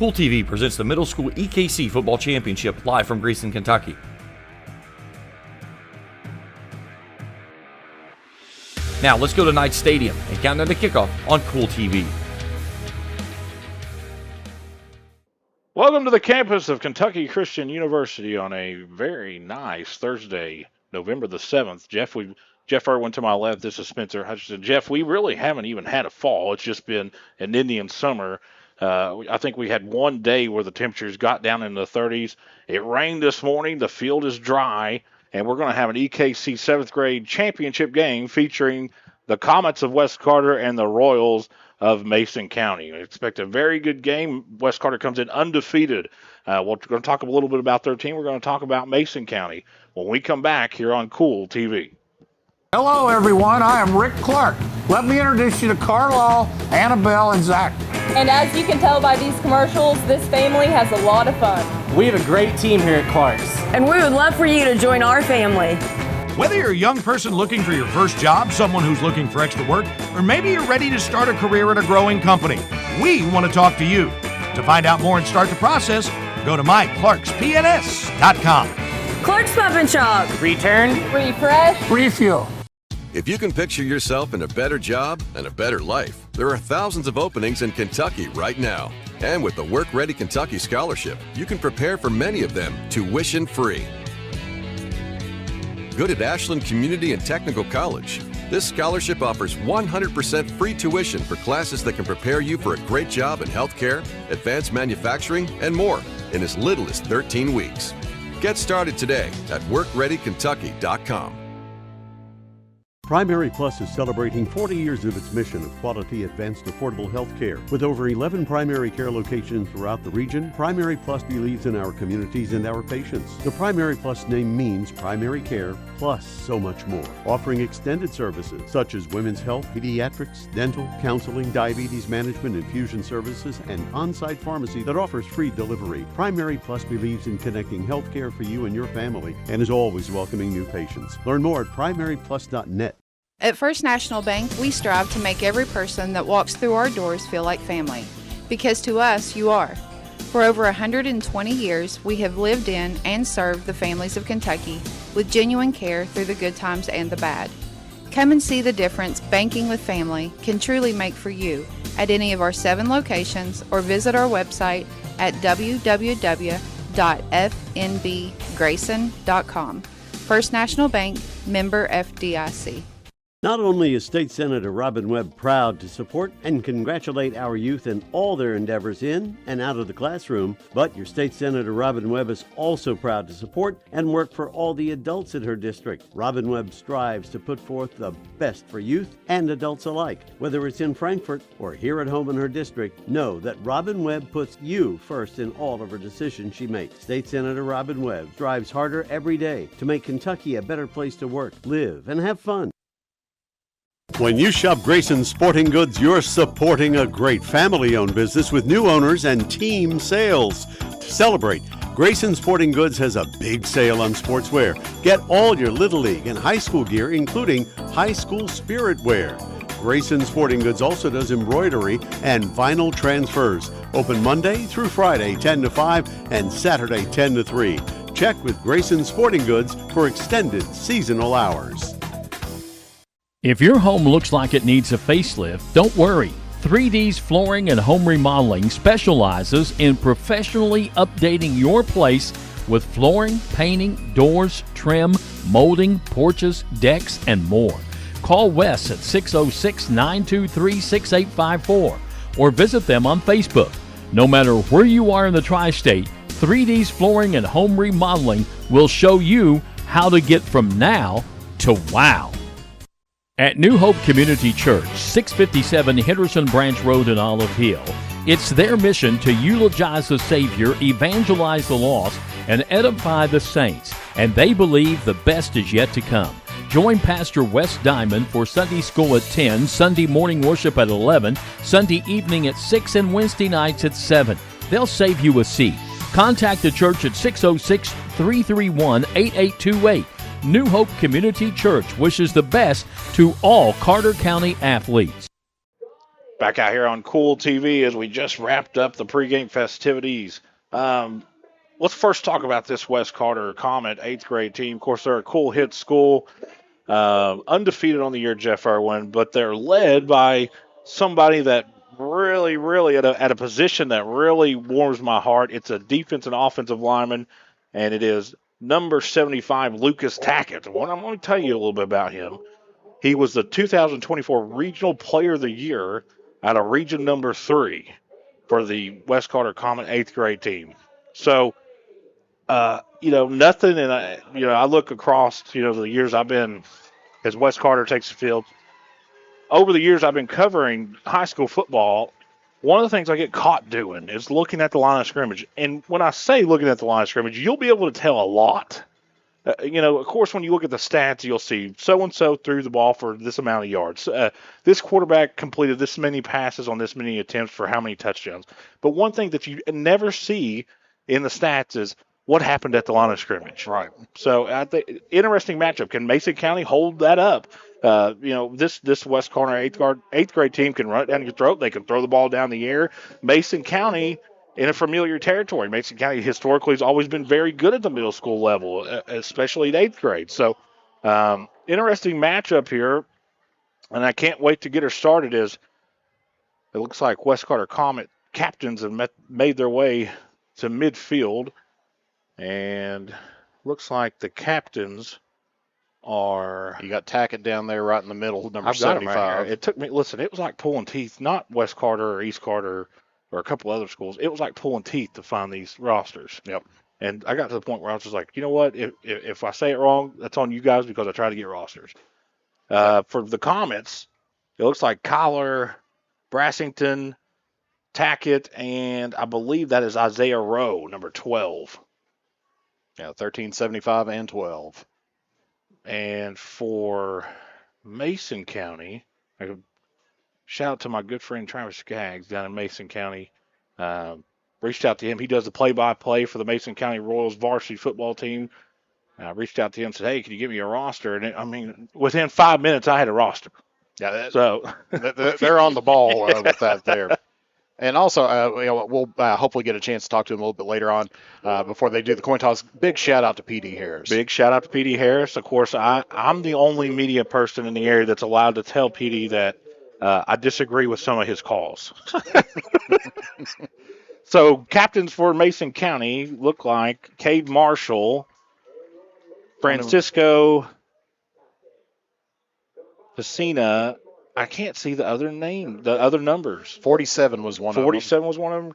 Kool TV presents the Middle School EKC Football Championship live from Grayson, Kentucky. Now let's go to Knight Stadium and count down the kickoff on Kool TV. Welcome to the campus of Kentucky Christian University on a very nice Thursday, November the 7th. Jeff Irwin to my left. This is Spencer Hutchinson. Jeff, we really haven't even had a fall. It's just been an Indian summer. I think we had one day where the temperatures got down in the 30s. It rained this morning. The field is dry, and we're going to have an EKC 7th grade championship game featuring the Comets of West Carter and the Royals of Mason County. We expect a very good game. West Carter comes in undefeated. We're going to talk a little bit about their team. We're going to talk about Mason County when we come back here on Kool TV. Hello, everyone. I am Rick Clark. Let me introduce you to Carlisle, Annabelle, and Zach. And as you can tell by these commercials, this family has a lot of fun. We have a great team here at Clark's. And we would love for you to join our family. Whether you're a young person looking for your first job, someone who's looking for extra work, or maybe you're ready to start a career at a growing company, we want to talk to you. To find out more and start the process, go to myclarkspns.com. Clark's Pump and Shop. Return. Refresh. Refuel. If you can picture yourself in a better job and a better life, there are thousands of openings in Kentucky right now. And with the Work Ready Kentucky Scholarship, you can prepare for many of them tuition-free. Good at Ashland Community and Technical College. This scholarship offers 100% free tuition for classes that can prepare you for a great job in healthcare, advanced manufacturing, and more in as little as 13 weeks. Get started today at WorkReadyKentucky.com. Primary Plus is celebrating 40 years of its mission of quality, advanced, affordable health care. With over 11 primary care locations throughout the region, Primary Plus believes in our communities and our patients. The Primary Plus name means primary care plus so much more. Offering extended services such as women's health, pediatrics, dental, counseling, diabetes management, infusion services, and on-site pharmacy that offers free delivery. Primary Plus believes in connecting health care for you and your family and is always welcoming new patients. Learn more at primaryplus.net. At First National Bank, we strive to make every person that walks through our doors feel like family, because to us, you are. For over 120 years, we have lived in and served the families of Kentucky with genuine care through the good times and the bad. Come and see the difference banking with family can truly make for you at any of our 7 locations or visit our website at www.fnbgrayson.com. First National Bank, member FDIC. Not only is State Senator Robin Webb proud to support and congratulate our youth in all their endeavors in and out of the classroom, but your State Senator Robin Webb is also proud to support and work for all the adults in her district. Robin Webb strives to put forth the best for youth and adults alike. Whether it's in Frankfort or here at home in her district, know that Robin Webb puts you first in all of her decisions she makes. State Senator Robin Webb strives harder every day to make Kentucky a better place to work, live, and have fun. When you shop Grayson Sporting Goods, you're supporting a great family-owned business with new owners and team sales. To celebrate, Grayson Sporting Goods has a big sale on sportswear. Get all your Little League and high school gear, including high school spirit wear. Grayson Sporting Goods also does embroidery and vinyl transfers. Open Monday through Friday, 10 to 5, and Saturday, 10 to 3. Check with Grayson Sporting Goods for extended seasonal hours. If your home looks like it needs a facelift, don't worry. 3D's Flooring and Home Remodeling specializes in professionally updating your place with flooring, painting, doors, trim, molding, porches, decks, and more. Call Wes at 606-923-6854 or visit them on Facebook. No matter where you are in the tri-state, 3D's Flooring and Home Remodeling will show you how to get from now to wow. At New Hope Community Church, 657 Henderson Branch Road in Olive Hill, it's their mission to eulogize the Savior, evangelize the lost, and edify the saints, and they believe the best is yet to come. Join Pastor Wes Diamond for Sunday school at 10, Sunday morning worship at 11, Sunday evening at 6, and Wednesday nights at 7. They'll save you a seat. Contact the church at 606-331-8828. New Hope Community Church wishes the best to all Carter County athletes. Back out here on Kool TV as we just wrapped up the pregame festivities. Let's first talk about this West Carter Comet 8th grade team. Of course, they're a Kool hit school, undefeated on the year, Jeff Irwin, but they're led by somebody that really at a position that really warms my heart. It's a defense and offensive lineman, and it is number 75, Lucas Tackett. Well, I'm going to tell you a little bit about him. He was the 2024 Regional Player of the Year out of Region number 3 for the West Carter Comet 8th grade team. So, nothing, and I look across, the years I've been, as West Carter takes the field, over the years I've been covering high school football. One of the things I get caught doing is looking at the line of scrimmage. And when I say looking at the line of scrimmage, you'll be able to tell a lot. Of course, when you look at the stats, you'll see so-and-so threw the ball for this amount of yards. This quarterback completed this many passes on this many attempts for how many touchdowns. But one thing that you never see in the stats is what happened at the line of scrimmage. Right. So, I think interesting matchup. Can Mason County hold that up? This West Carter 8th grade team can run it down your throat. They can throw the ball down the air. Mason County, in a familiar territory. Mason County historically has always been very good at the middle school level, especially at 8th grade. So, interesting matchup here, and I can't wait to get her started. It looks like West Carter Comet captains have made their way to midfield, and looks like the captains are. You got Tackett down there right in the middle, number I've got 'em 75. right here. It took me. Listen, it was like pulling teeth. Not West Carter or East Carter or a couple other schools. It was like pulling teeth to find these rosters. Yep. And I got to the point where I was just like, you know what? If I say it wrong, that's on you guys because I try to get rosters. For the Comets, it looks like Collar, Brassington, Tackett, and I believe that is Isaiah Rowe, number 12. Yeah, 13, 75, and 12. And for Mason County, shout out to my good friend Travis Skaggs down in Mason County. Reached out to him. He does the play-by-play for the Mason County Royals varsity football team. I reached out to him and said, hey, can you give me a roster? And, within 5 minutes, I had a roster. Yeah, so they're on the ball with that there. And also, we'll hopefully get a chance to talk to him a little bit later on before they do the coin toss. Big shout-out to P.D. Harris. Big shout-out to P.D. Harris. Of course, I'm the only media person in the area that's allowed to tell P.D. that I disagree with some of his calls. So, captains for Mason County look like Cade Marshall, Francisco Pacina. I can't see the other numbers. 47 was one of them. 47 was one of them.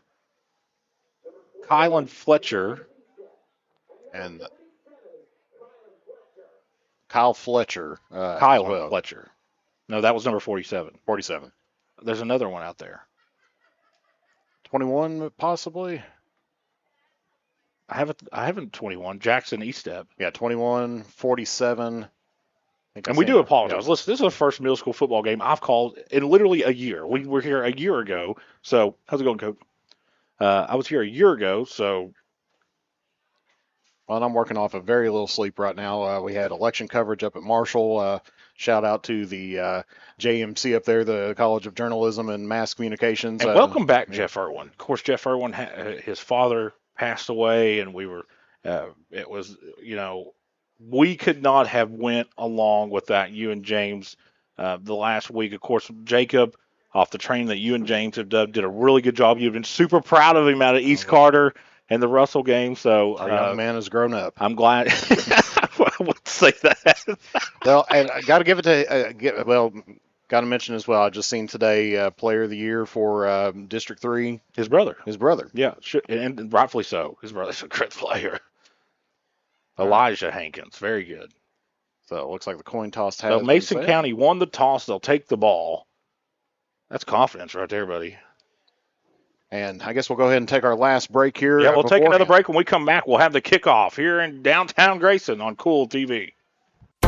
Kylan Fletcher. And Kyle Fletcher. Kyle Fletcher. No, that was number 47. 47. There's another one out there. 21, possibly. I haven't 21. Jackson Eastep. Yeah, 21, 47. And we do apologize. Listen, this is the first middle school football game I've called in literally a year. We were here a year ago. So, how's it going, Coach? I was here a year ago, so. Well, I'm working off of very little sleep right now. We had election coverage up at Marshall. Shout out to the JMC up there, the College of Journalism and Mass Communications. And welcome back, Jeff Irwin. Of course, Jeff Irwin, his father passed away, and we were, it was, we could not have went along with that, you and James, the last week. Of course, Jacob, off the training that you and James have done, did a really good job. You've been super proud of him out of East Carter and the Russell game. So our young man has grown up. I'm glad. I wouldn't say that. Well, and I got to give it to, got to mention as well, I just seen today Player of the Year for District 3. His brother. Yeah, and rightfully so. His brother's a great player. Elijah Hankins, very good. So it looks like the coin toss has. So Mason County won the toss. They'll take the ball. That's confidence right there, buddy. And I guess we'll go ahead and take our last break here. Yeah, we'll take another break. When we come back, we'll have the kickoff here in downtown Grayson on Kool TV.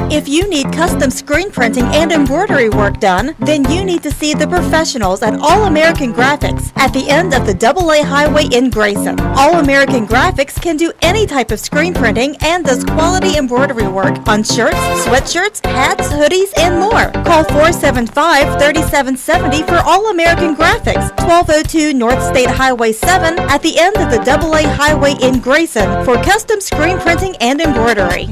If you need custom screen printing and embroidery work done, then you need to see the professionals at All American Graphics at the end of the AA Highway in Grayson. All American Graphics can do any type of screen printing and does quality embroidery work on shirts, sweatshirts, hats, hoodies, and more. Call 475-3770 for All American Graphics, 1202 North State Highway 7 at the end of the AA Highway in Grayson for custom screen printing and embroidery.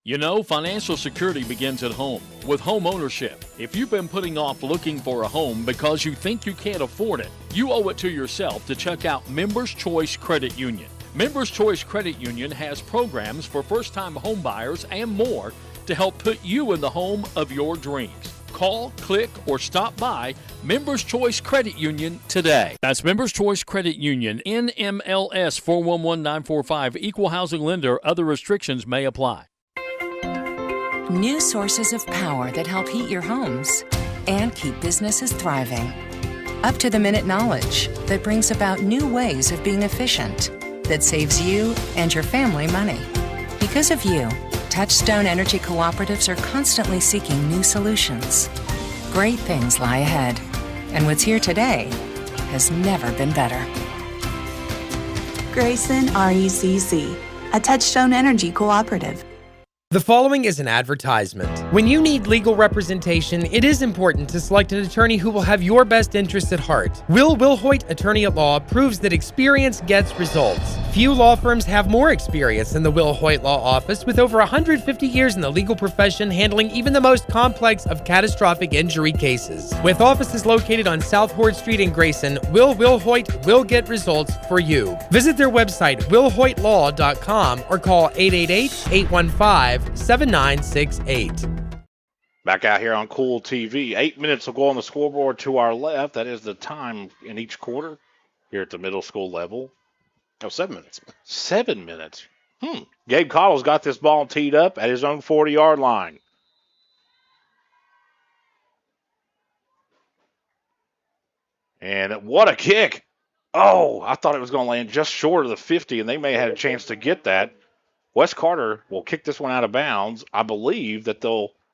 You know, financial security begins at home with home ownership. If you've been putting off looking for a home because you think you can't afford it, you owe it to yourself to check out Members Choice Credit Union. Members Choice Credit Union has programs for first-time home buyers and more to help put you in the home of your dreams. Call, click, or stop by Members Choice Credit Union today. That's Members Choice Credit Union, NMLS 411945, Equal Housing Lender. Other restrictions may apply. New sources of power that help heat your homes and keep businesses thriving. Up-to-the-minute knowledge that brings about new ways of being efficient that saves you and your family money. Because of you, Touchstone Energy Cooperatives are constantly seeking new solutions. Great things lie ahead, and what's here today has never been better. Grayson RECC, a Touchstone Energy Cooperative. The following is an advertisement. When you need legal representation, it is important to select an attorney who will have your best interests at heart. Will Wilhoit Attorney at Law proves that experience gets results. Few law firms have more experience than the Wilhoit Law Office, with over 150 years in the legal profession handling even the most complex of catastrophic injury cases. With offices located on South Horde Street in Grayson, Wilhoit will get results for you. Visit their website, wilhoitlaw.com, or call 888-815-7968. Back out here on Kool TV. 8 minutes will go on the scoreboard to our left. That is the time in each quarter here at the middle school level. Oh, 7 minutes. 7 minutes. Gabe Cottle's got this ball teed up at his own 40-yard line. And what a kick. Oh, I thought it was going to land just short of the 50, and they may have had a chance to get that. Wes Carter will kick this one out of bounds. I believe that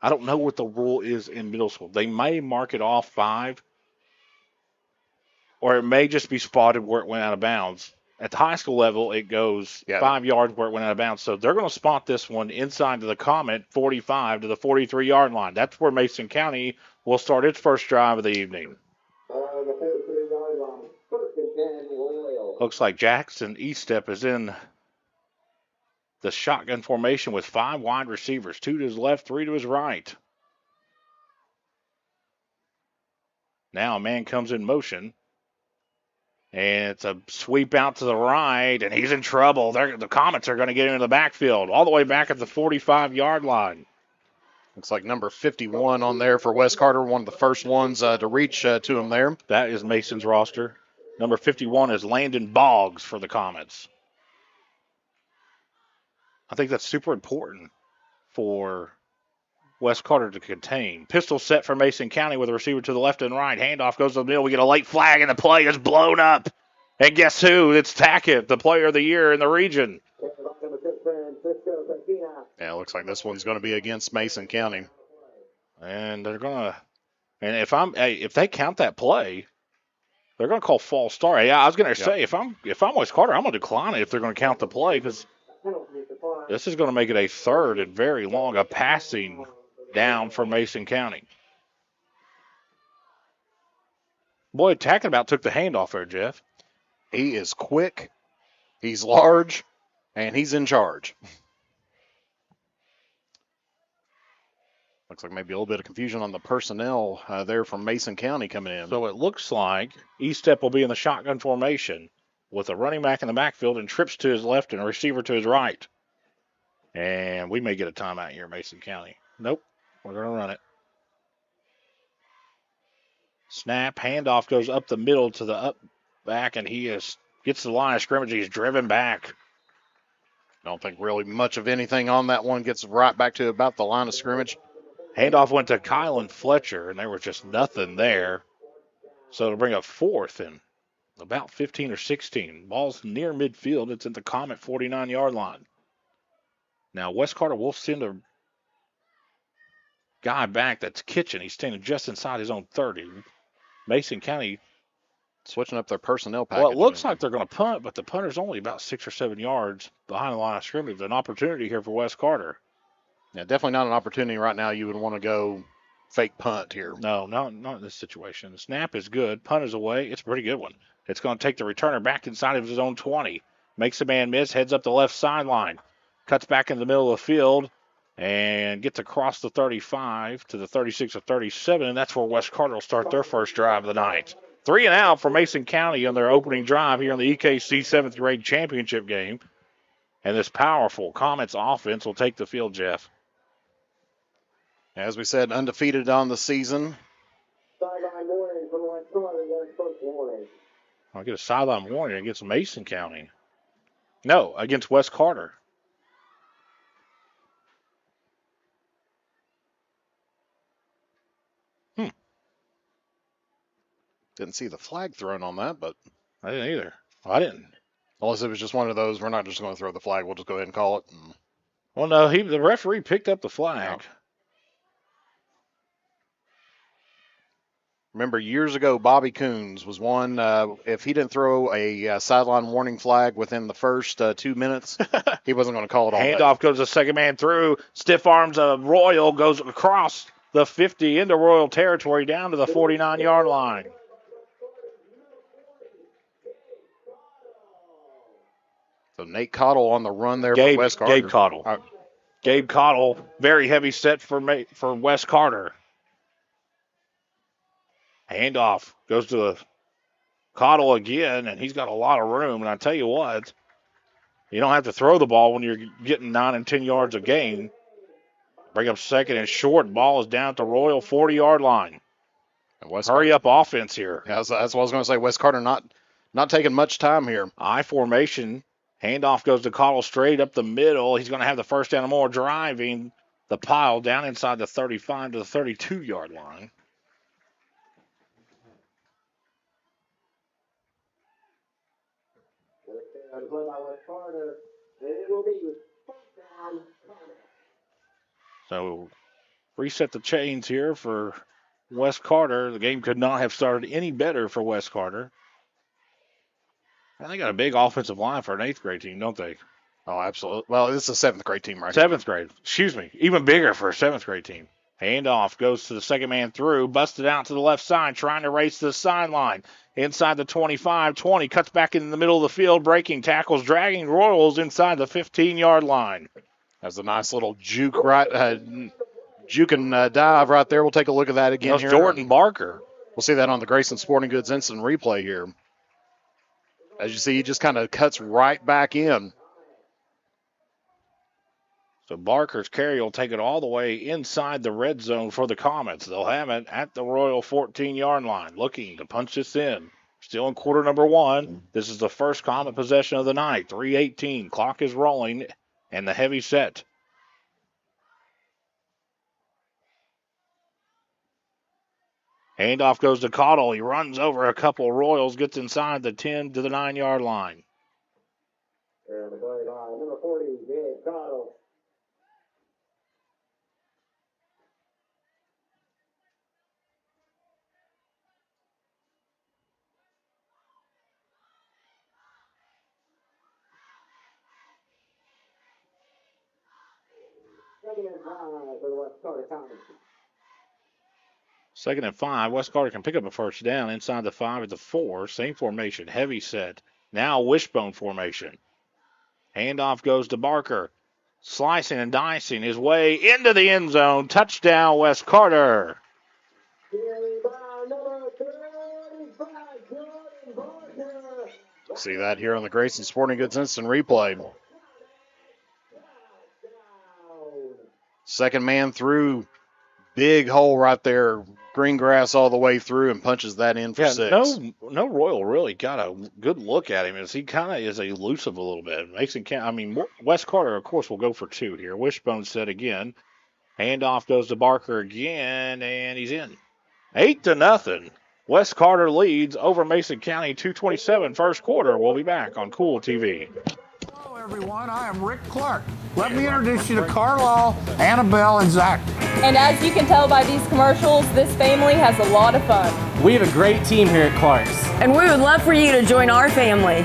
I don't know what the rule is in middle school. They may mark it off 5, or it may just be spotted where it went out of bounds. At the high school level, it goes 5 yards where it went out of bounds. So they're going to spot this one inside to the Comet 45 to the 43-yard line. That's where Mason County will start its first drive of the evening. Looks like Jackson Eastep is in the shotgun formation with 5 wide receivers, 2 to his left, 3 to his right. Now a man comes in motion. And it's a sweep out to the right, and he's in trouble. The Comets are going to get into the backfield, all the way back at the 45-yard line. Looks like number 51 on there for Wes Carter, one of the first ones to reach to him there. That is Mason's roster. Number 51 is Landon Boggs for the Comets. I think that's super important for Wes Carter to contain. Pistol set for Mason County with a receiver to the left and right. Handoff goes to the middle. We get a late flag, and the play is blown up. And guess who? It's Tackett, the player of the year in the region. Yeah, it looks like this one's going to be against Mason County. And they're going to, and if they count that play, they're going to call false start. Yeah, I was going to say, if I'm Wes Carter, I'm going to decline it if they're going to count the play, because this is going to make it a third and very long, a passing down for Mason County. Boy, Tackett about took the handoff there, Jeff. He is quick, he's large, and he's in charge. Looks like maybe a little bit of confusion on the personnel there from Mason County coming in. So it looks like Eastep will be in the shotgun formation with a running back in the backfield and trips to his left and a receiver to his right. And we may get a timeout here, Mason County. Nope. We're going to run it. Snap, handoff goes up the middle to the up back, and he gets the line of scrimmage. He's driven back. I don't think really much of anything on that one. Gets right back to about the line of scrimmage. Handoff went to Kylan Fletcher, and there was just nothing there. So to bring up fourth and about 15 or 16. Ball's near midfield. It's at the Comet 49-yard line. Now, West Carter will send a guy back that's Kitchen. He's standing just inside his own 30. Mason County switching up their personnel package. Well, it looks like they're going to punt, but the punter's only about 6 or 7 yards behind the line of scrimmage. An opportunity here for West Carter. Yeah, definitely not an opportunity right now. You would want to go fake punt here. No, not in this situation. The snap is good. Punt is away. It's a pretty good one. It's going to take the returner back inside of his own 20. Makes the man miss, heads up the left sideline. Cuts back in the middle of the field and gets across the 35 to the 36 or 37, and that's where West Carter will start their first drive of the night. 3 and out for Mason County on their opening drive here in the EKC 7th grade championship game. And this powerful Comets offense will take the field, Jeff. As we said, undefeated on the season. I'll get a sideline warning against Mason County. No, against West Carter. Didn't see the flag thrown on that, but I didn't either. I didn't. Unless it was just one of those, we're not just going to throw the flag. We'll just go ahead and call it. Well, no, the referee picked up the flag. No. Remember, years ago, Bobby Coons was one. If he didn't throw a sideline warning flag within the first 2 minutes, he wasn't going to call it all day. Handoff goes the second man through. Stiff arms of Royal goes across the 50 into Royal territory down to the 49-yard line. So Nate Cottle on the run there for West Carter. Gabe Cottle. Gabe Cottle, very heavy set for West Carter. Handoff goes to Cottle again, and he's got a lot of room. And I tell you what, you don't have to throw the ball when you're getting 9 and 10 yards a game. Bring up second and short. Ball is down at the Royal 40-yard line. Hurry up offense here. Yeah, that's what I was going to say. West Carter not taking much time here. I formation. Handoff goes to Cottle straight up the middle. He's going to have the first down and more, driving the pile down inside the 35 to the 32-yard line. So reset the chains here for West Carter. The game could not have started any better for West Carter. And they got a big offensive line for an 8th grade team, don't they? Oh, absolutely. Well, this is a 7th grade team, right? 7th grade. Excuse me. Even bigger for a 7th grade team. Handoff goes to the second man through. Busted out to the left side, trying to race the sideline. Inside the 25-20. Cuts back in the middle of the field. Breaking tackles, dragging Royals inside the 15-yard line. That's a nice little juke juke and dive right there. We'll take a look at that again here. Jordan Barker. We'll see that on the Grayson Sporting Goods instant replay here. As you see, he just kind of cuts right back in. So Barker's carry will take it all the way inside the red zone for the Comets. They'll have it at the Royal 14-yard line, looking to punch this in. Still in quarter number 1. This is the first Comet possession of the night. 3:18. Clock is rolling, and the heavy set. Handoff goes to Cottle. He runs over a couple of Royals, gets inside the 10 to the 9-yard line. Number 40, Gabe Cottle. Second and 5 for the West Carter Comets. 2nd and 5. West Carter can pick up a first down inside the 5 at the 4. Same formation, heavy set. Now wishbone formation. Handoff goes to Barker. Slicing and dicing his way into the end zone. Touchdown, West Carter. See that here on the Grayson Sporting Goods instant replay. Second man through. Big hole right there. Green grass all the way through and punches that in for 6. No Royal really got a good look at him as he kind of is elusive a little bit. West Carter, of course, will go for 2 here. Wishbone set again. Handoff goes to Barker again, and he's in. 8-0. West Carter leads over Mason County 2:27 first quarter. We'll be back on Kool TV. Everyone, I am Rick Clark. Let me introduce you to Carlisle, Annabelle, and Zach. And as you can tell by these commercials, this family has a lot of fun. We have a great team here at Clark's. And we would love for you to join our family.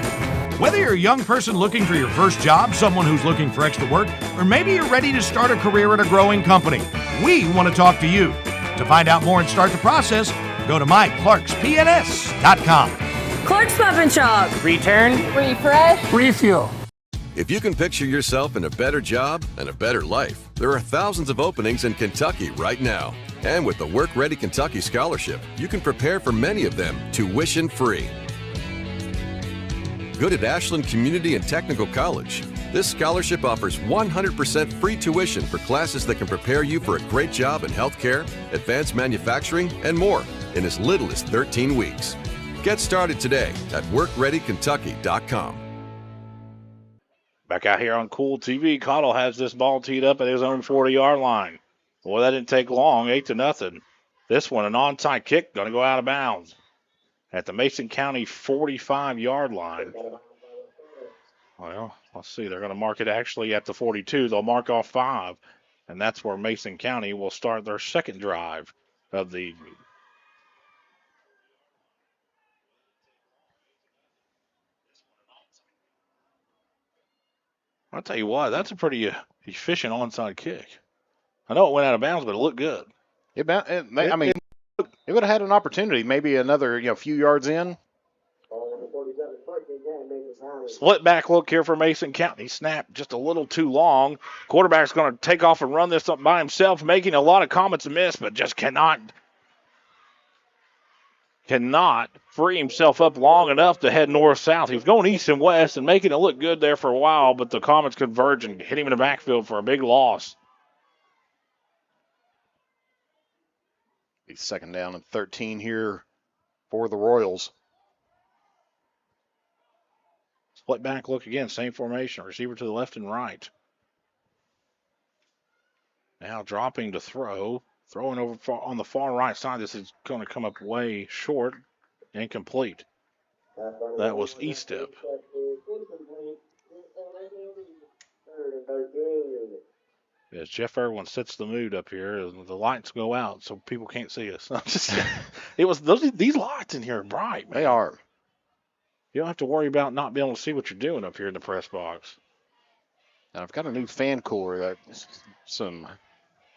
Whether you're a young person looking for your first job, someone who's looking for extra work, or maybe you're ready to start a career at a growing company, we want to talk to you. To find out more and start the process, go to myclarkspns.com. Clark's Pub and Shop. Return. Refresh. Refuel. If you can picture yourself in a better job and a better life, there are thousands of openings in Kentucky right now. And with the Work Ready Kentucky Scholarship, you can prepare for many of them tuition-free. Good at Ashland Community and Technical College. This scholarship offers 100% free tuition for classes that can prepare you for a great job in healthcare, advanced manufacturing, and more in as little as 13 weeks. Get started today at workreadykentucky.com. Back out here on Kool TV, Cottle has this ball teed up at his own 40-yard line. Boy, that didn't take long, 8-0. This one, an onside kick, going to go out of bounds at the Mason County 45-yard line. Well, let's see. They're going to mark it actually at the 42. They'll mark off 5, and that's where Mason County will start their second drive of the evening. I'll tell you what, that's a pretty efficient onside kick. I know it went out of bounds, but it looked good. It would have had an opportunity, maybe another few yards in. Split back look here for Mason County. Snap just a little too long. Quarterback's going to take off and run this up by himself, making a lot of comments miss, but just cannot free himself up long enough to head north-south. He was going east and west and making it look good there for a while, but the Comets converge and hit him in the backfield for a big loss. He's second down and 13 here for the Royals. Split back look again, same formation. Receiver to the left and right. Now dropping to throw. Throwing over on the far right side. This is going to come up way short. Incomplete. That was E-step. As Jeff Irwin sets the mood up here, the lights go out so people can't see us. These lights in here are bright, man. They are. You don't have to worry about not being able to see what you're doing up here in the press box. Now I've got a new fan cooler that's some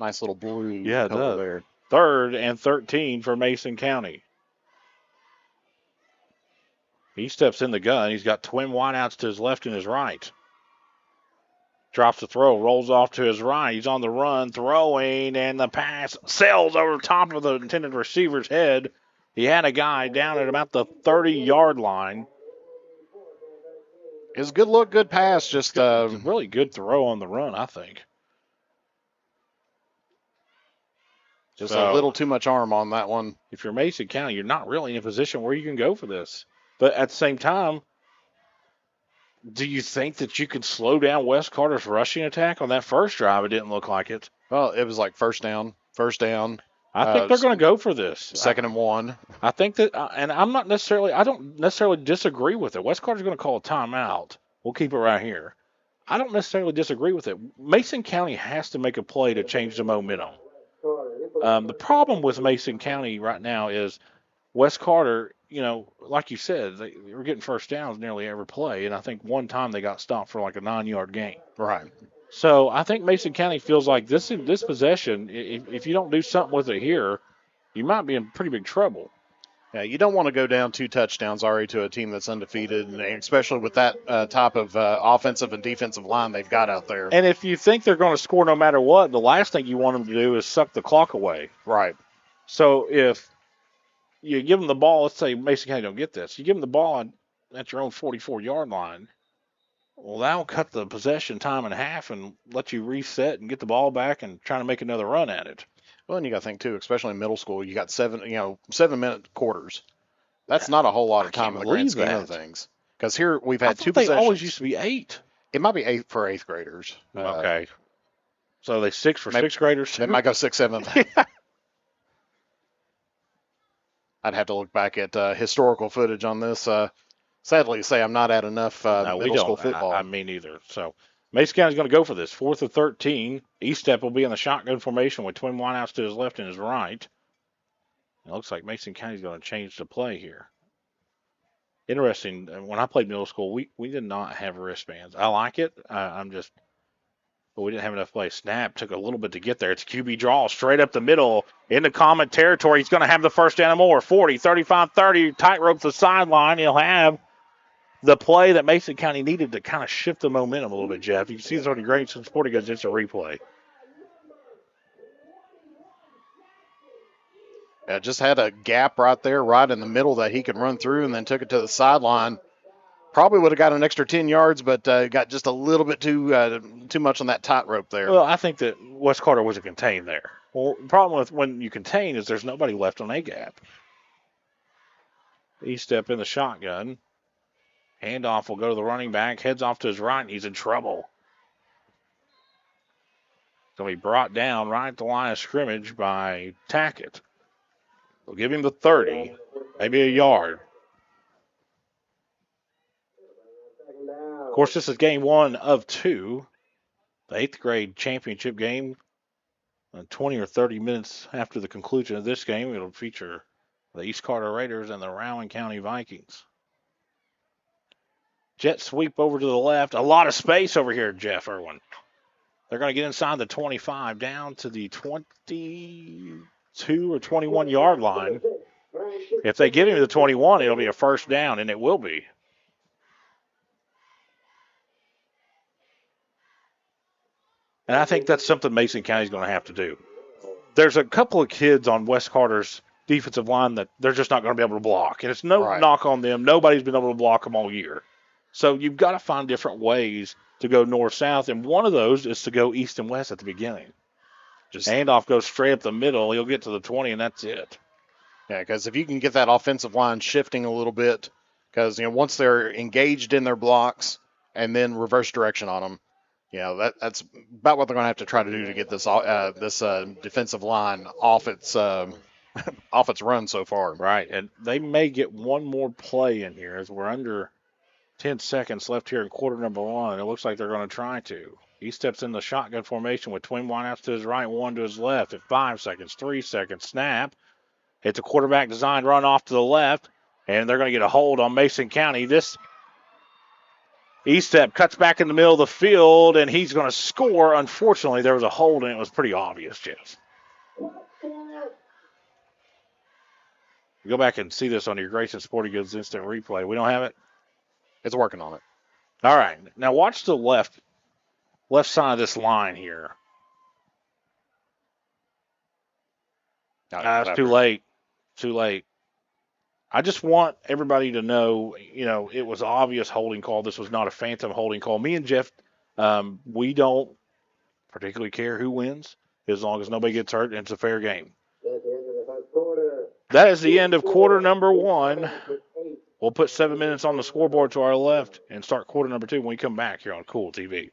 nice little blue. Yeah, it does. There. 3rd and 13 for Mason County. He steps in the gun. He's got twin wideouts to his left and his right. Drops the throw, rolls off to his right. He's on the run, throwing, and the pass sails over the top of the intended receiver's head. He had a guy down at about the 30-yard line. It was a good look, good pass. Just a really good throw on the run, I think. Just a little too much arm on that one. If you're Mason County, you're not really in a position where you can go for this. But at the same time, do you think that you can slow down Wes Carter's rushing attack on that first drive? It didn't look like it. Well, it was like first down. I think they're going to go for this. 2nd and 1. I think that, and I don't necessarily disagree with it. Wes Carter's going to call a timeout. We'll keep it right here. I don't necessarily disagree with it. Mason County has to make a play to change the momentum. The problem with Mason County right now is Wes Carter, like you said, they were getting first downs nearly every play, and I think one time they got stopped for like a 9-yard gain. Right. So I think Mason County feels like this possession, if you don't do something with it here, you might be in pretty big trouble. Yeah, you don't want to go down 2 touchdowns already to a team that's undefeated, and especially with that type of offensive and defensive line they've got out there. And if you think they're going to score no matter what, the last thing you want them to do is suck the clock away. Right. So if you give them the ball, let's say Mason County don't get this, you give them the ball at your own 44-yard line, well, that'll cut the possession time in half and let you reset and get the ball back and try to make another run at it. Well, and you got to think, too, especially in middle school, you got 7-minute quarters. That's not a whole lot of time in the grand scheme of things. Because here we've had 2 possessions. They always used to be 8. It might be 8 for 8th graders. Okay. So they 6 for 6th graders? They might go 6, 7. I'd have to look back at historical footage on this. sadly to say I'm not at enough No, we middle school don't. football. I mean either. So Mason County's going to go for this. 4th and 13. Eastep will be in the shotgun formation with twin wideouts to his left and his right. It looks like Mason County's going to change the play here. Interesting. When I played middle school, we did not have wristbands. I like it. But we didn't have enough play. Snap took a little bit to get there. It's a QB draw straight up the middle into common territory. He's going to have the first down and more. 40, 35, 30. Tightrope the sideline. He'll have the play that Mason County needed to kind of shift the momentum a little bit, Jeff. You can see this on the Grayson Sporting Goods. It's a replay. Yeah, just had a gap right there, right in the middle that he could run through, and then took it to the sideline. Probably would have got an extra 10 yards, but got just a little bit too much on that tightrope there. Well, I think that West Carter wasn't contained there. Well, the problem with when you contain is there's nobody left on A gap. Eastep in the shotgun. Handoff will go to the running back. Heads off to his right, and he's in trouble. Going to be brought down right at the line of scrimmage by Tackett. They'll give him the 30, maybe a yard. Of course, this is game 1 of 2. The 8th grade championship game. 20 or 30 minutes after the conclusion of this game, it'll feature the East Carter Raiders and the Rowan County Vikings. Jet sweep over to the left. A lot of space over here, Jeff Irwin. They're going to get inside the 25 down to the 22 or 21 yard line. If they get him to the 21, it'll be a first down, and it will be. And I think that's something Mason County's going to have to do. There's a couple of kids on West Carter's defensive line that they're just not going to be able to block. And it's no knock on them. Nobody's been able to block them all year. So you've got to find different ways to go north-south, and one of those is to go east and west at the beginning. Just handoff goes straight up the middle. He'll get to the 20, and that's it. Yeah, because if you can get that offensive line shifting a little bit, because once they're engaged in their blocks and then reverse direction on them, that's about what they're going to have to try to do to get this defensive line off its off its run so far. Right, and they may get one more play in here as we're under 10 seconds left here in quarter number 1. It looks like they're going to try to. He steps in the shotgun formation with twin wideouts to his right, one to his left at 5 seconds, 3 seconds, snap. It's a quarterback design run off to the left, and they're going to get a hold on Mason County. This Eastep cuts back in the middle of the field, and he's going to score. Unfortunately, there was a hold, and it was pretty obvious, Jeff. Go back and see this on your Grayson Sporting Goods instant replay. We don't have it? It's working on it. All right. Now watch the left side of this line here. It's too late. Too late. I just want everybody to know, it was obvious holding call. This was not a phantom holding call. Me and Jeff, we don't particularly care who wins as long as nobody gets hurt and it's a fair game. That is the end of quarter number 1. We'll put 7 minutes on the scoreboard to our left and start quarter number 2 when we come back here on Kool TV.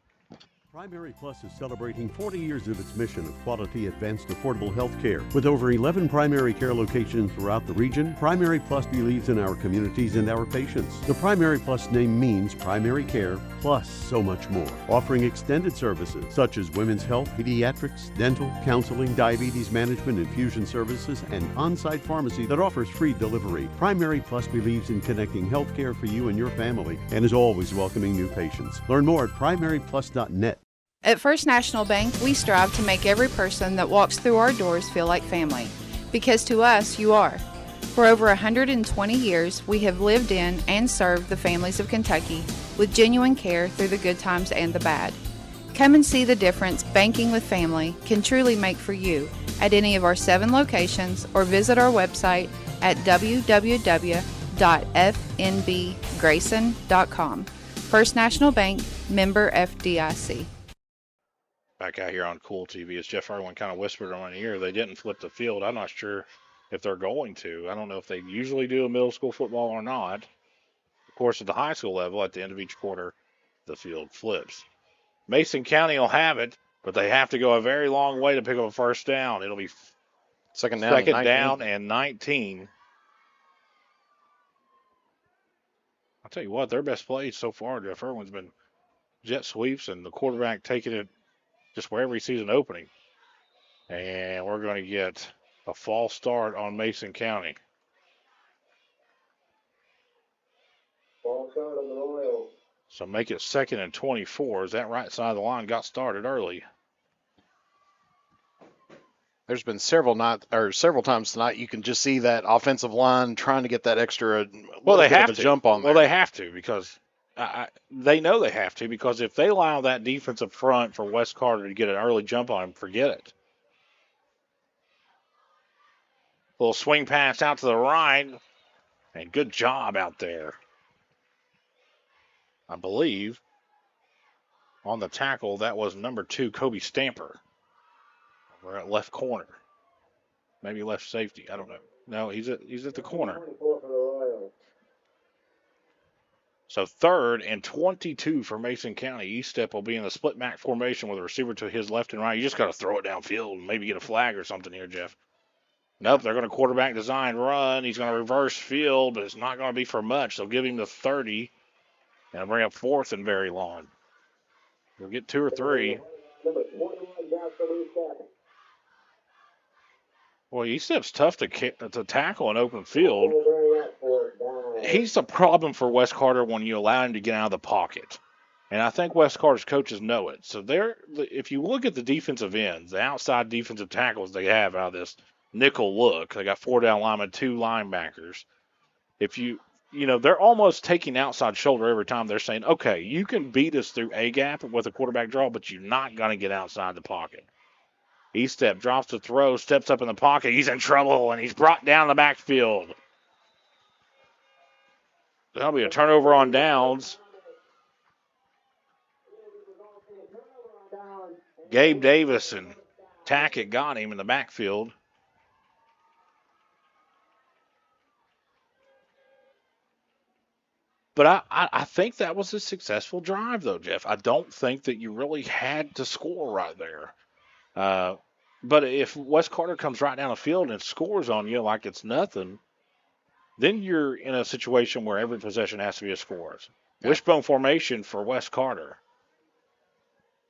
Primary Plus is celebrating 40 years of its mission of quality, advanced, affordable health care. With over 11 primary care locations throughout the region, Primary Plus believes in our communities and our patients. The Primary Plus name means primary care plus so much more. Offering extended services such as women's health, pediatrics, dental, counseling, diabetes management, infusion services, and on-site pharmacy that offers free delivery. Primary Plus believes in connecting health care for you and your family and is always welcoming new patients. Learn more at primaryplus.net. At First National Bank, we strive to make every person that walks through our doors feel like family. Because to us, you are. For over 120 years, we have lived in and served the families of Kentucky with genuine care through the good times and the bad. Come and see the difference banking with family can truly make for you at any of our 7 locations or visit our website at www.fnbgrayson.com. First National Bank, member FDIC. Back out here on Kool TV, as Jeff Irwin kind of whispered on my ear, they didn't flip the field. I'm not sure if they're going to. I don't know if they usually do a middle school football or not. Of course, at the high school level, at the end of each quarter, the field flips. Mason County will have it, but they have to go a very long way to pick up a first down. It'll be second down and 19. I'll tell you what, their best plays so far, Jeff Irwin's been jet sweeps and the quarterback taking it just wherever he sees an opening. And we're going to get a false start on Mason County. False start on the Royals. So make it 2nd and 24 as that right side of the line got started early. There's been several times tonight you can just see that offensive line trying to get that extra jump on there. Well, they have to because they know they have to because if they allow that defensive front for West Carter to get an early jump on him, forget it. Little swing pass out to the right, and good job out there. I believe on the tackle that was number 2, Kobe Stamper. We're at left corner. Maybe left safety. I don't know. No, he's at the corner. 24 for the Royals. So 3rd and 22 for Mason County. East-Step will be in the split back formation with a receiver to his left and right. You just got to throw it downfield and maybe get a flag or something here, Jeff. Nope, they're going to quarterback design run. He's going to reverse field, but it's not going to be for much. They'll give him the 30 and bring up 4th and very long. He'll get 2 or 3. Number 21 down for East-Step. Well, East-Step's tough to tackle in open field. He's a problem for West Carter when you allow him to get out of the pocket. And I think West Carter's coaches know it. So if you look at the defensive ends, the outside defensive tackles they have out of this nickel look, they got 4 down linemen, 2 linebackers. They're almost taking outside shoulder every time. They're saying, okay, you can beat us through A gap with a quarterback draw, but you're not going to get outside the pocket. East-Step drops the throw, steps up in the pocket. He's in trouble, and he's brought down the backfield. That'll be a turnover on downs. Gabe Davis and Tackett got him in the backfield. But I think that was a successful drive, though, Jeff. I don't think that you really had to score right there. But if West Carter comes right down the field and scores on you like it's nothing, then you're in a situation where every possession has to be a score. Wishbone formation for West Carter.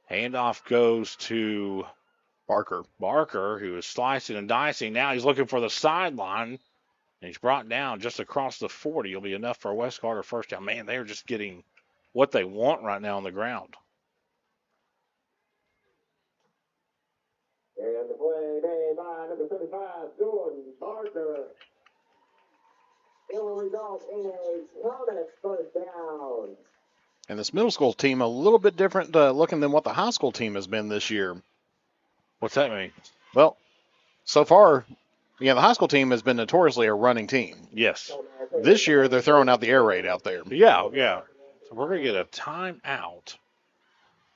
Handoff goes to Barker, who is slicing and dicing. Now he's looking for the sideline, and he's brought down just across the 40. It'll be enough for a West Carter first down. Man, they're just getting what they want right now on the ground. And the play made by number 35, Jordan Barker. It will result in a prominent first down. And this middle school team a little bit different looking than what the high school team has been this year. What's that mean? Well, so far, the high school team has been notoriously a running team. Yes. This year, they're throwing out the air raid out there. Yeah. So we're going to get a timeout.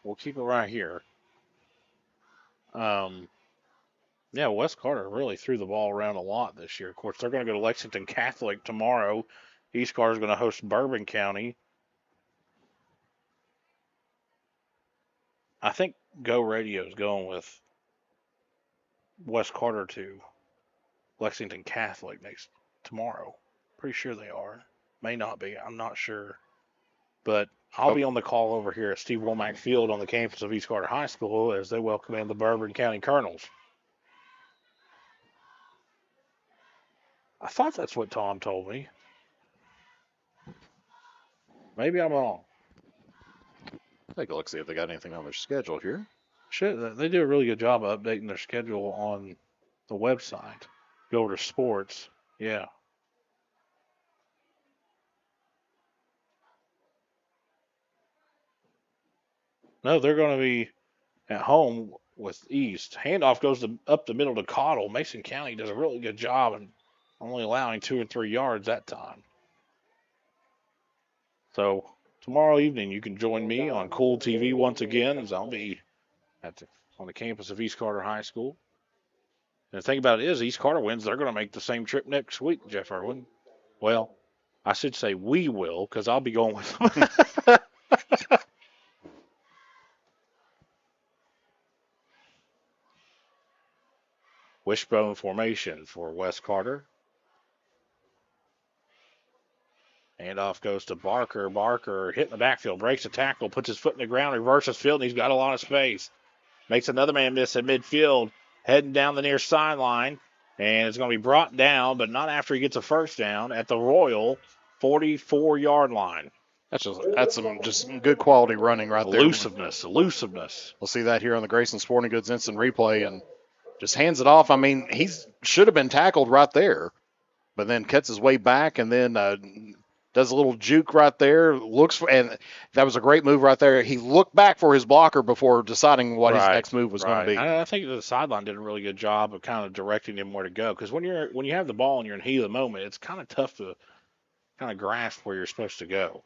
We'll keep it right here. West Carter really threw the ball around a lot this year. Of course, they're going to go to Lexington Catholic tomorrow. East Carter is going to host Bourbon County. I think Go Radio is going with West Carter to Lexington Catholic tomorrow. Pretty sure they are. May not be. I'm not sure. But I'll be on the call over here at Steve Womack Field on the campus of East Carter High School as they welcome in the Bourbon County Colonels. I thought that's what Tom told me. Maybe I'm wrong. Take a look, see if they got anything on their schedule here. Shit, they do a really good job of updating their schedule on the website. Go over to sports. Yeah. No, they're going to be at home with East. Handoff goes up the middle to Cottle. Mason County does a really good job and only allowing 2 or 3 yards that time. So tomorrow evening you can join me on Kool TV once again as I'll be on the campus of East Carter High School. And the thing about it is East Carter wins, they're going to make the same trip next week, Jeff Irwin. Well, I should say we will because I'll be going with them. Wishbone formation for West Carter. Handoff goes to Barker. Barker hitting the backfield, breaks the tackle, puts his foot in the ground, reverses field, and he's got a lot of space. Makes another man miss at midfield, heading down the near sideline, and it's going to be brought down, but not after he gets a first down at the Royal 44-yard line. That's some good quality running right there. Elusiveness. We'll see that here on the Grayson Sporting Goods instant replay, and just hands it off. I mean, he should have been tackled right there, but then cuts his way back and then does a little juke right there. And that was a great move right there. He looked back for his blocker before deciding what his next move was going to be. I think the sideline did a really good job of kind of directing him where to go, because when you have the ball and you're in heat of the moment, it's kind of tough to kind of grasp where you're supposed to go.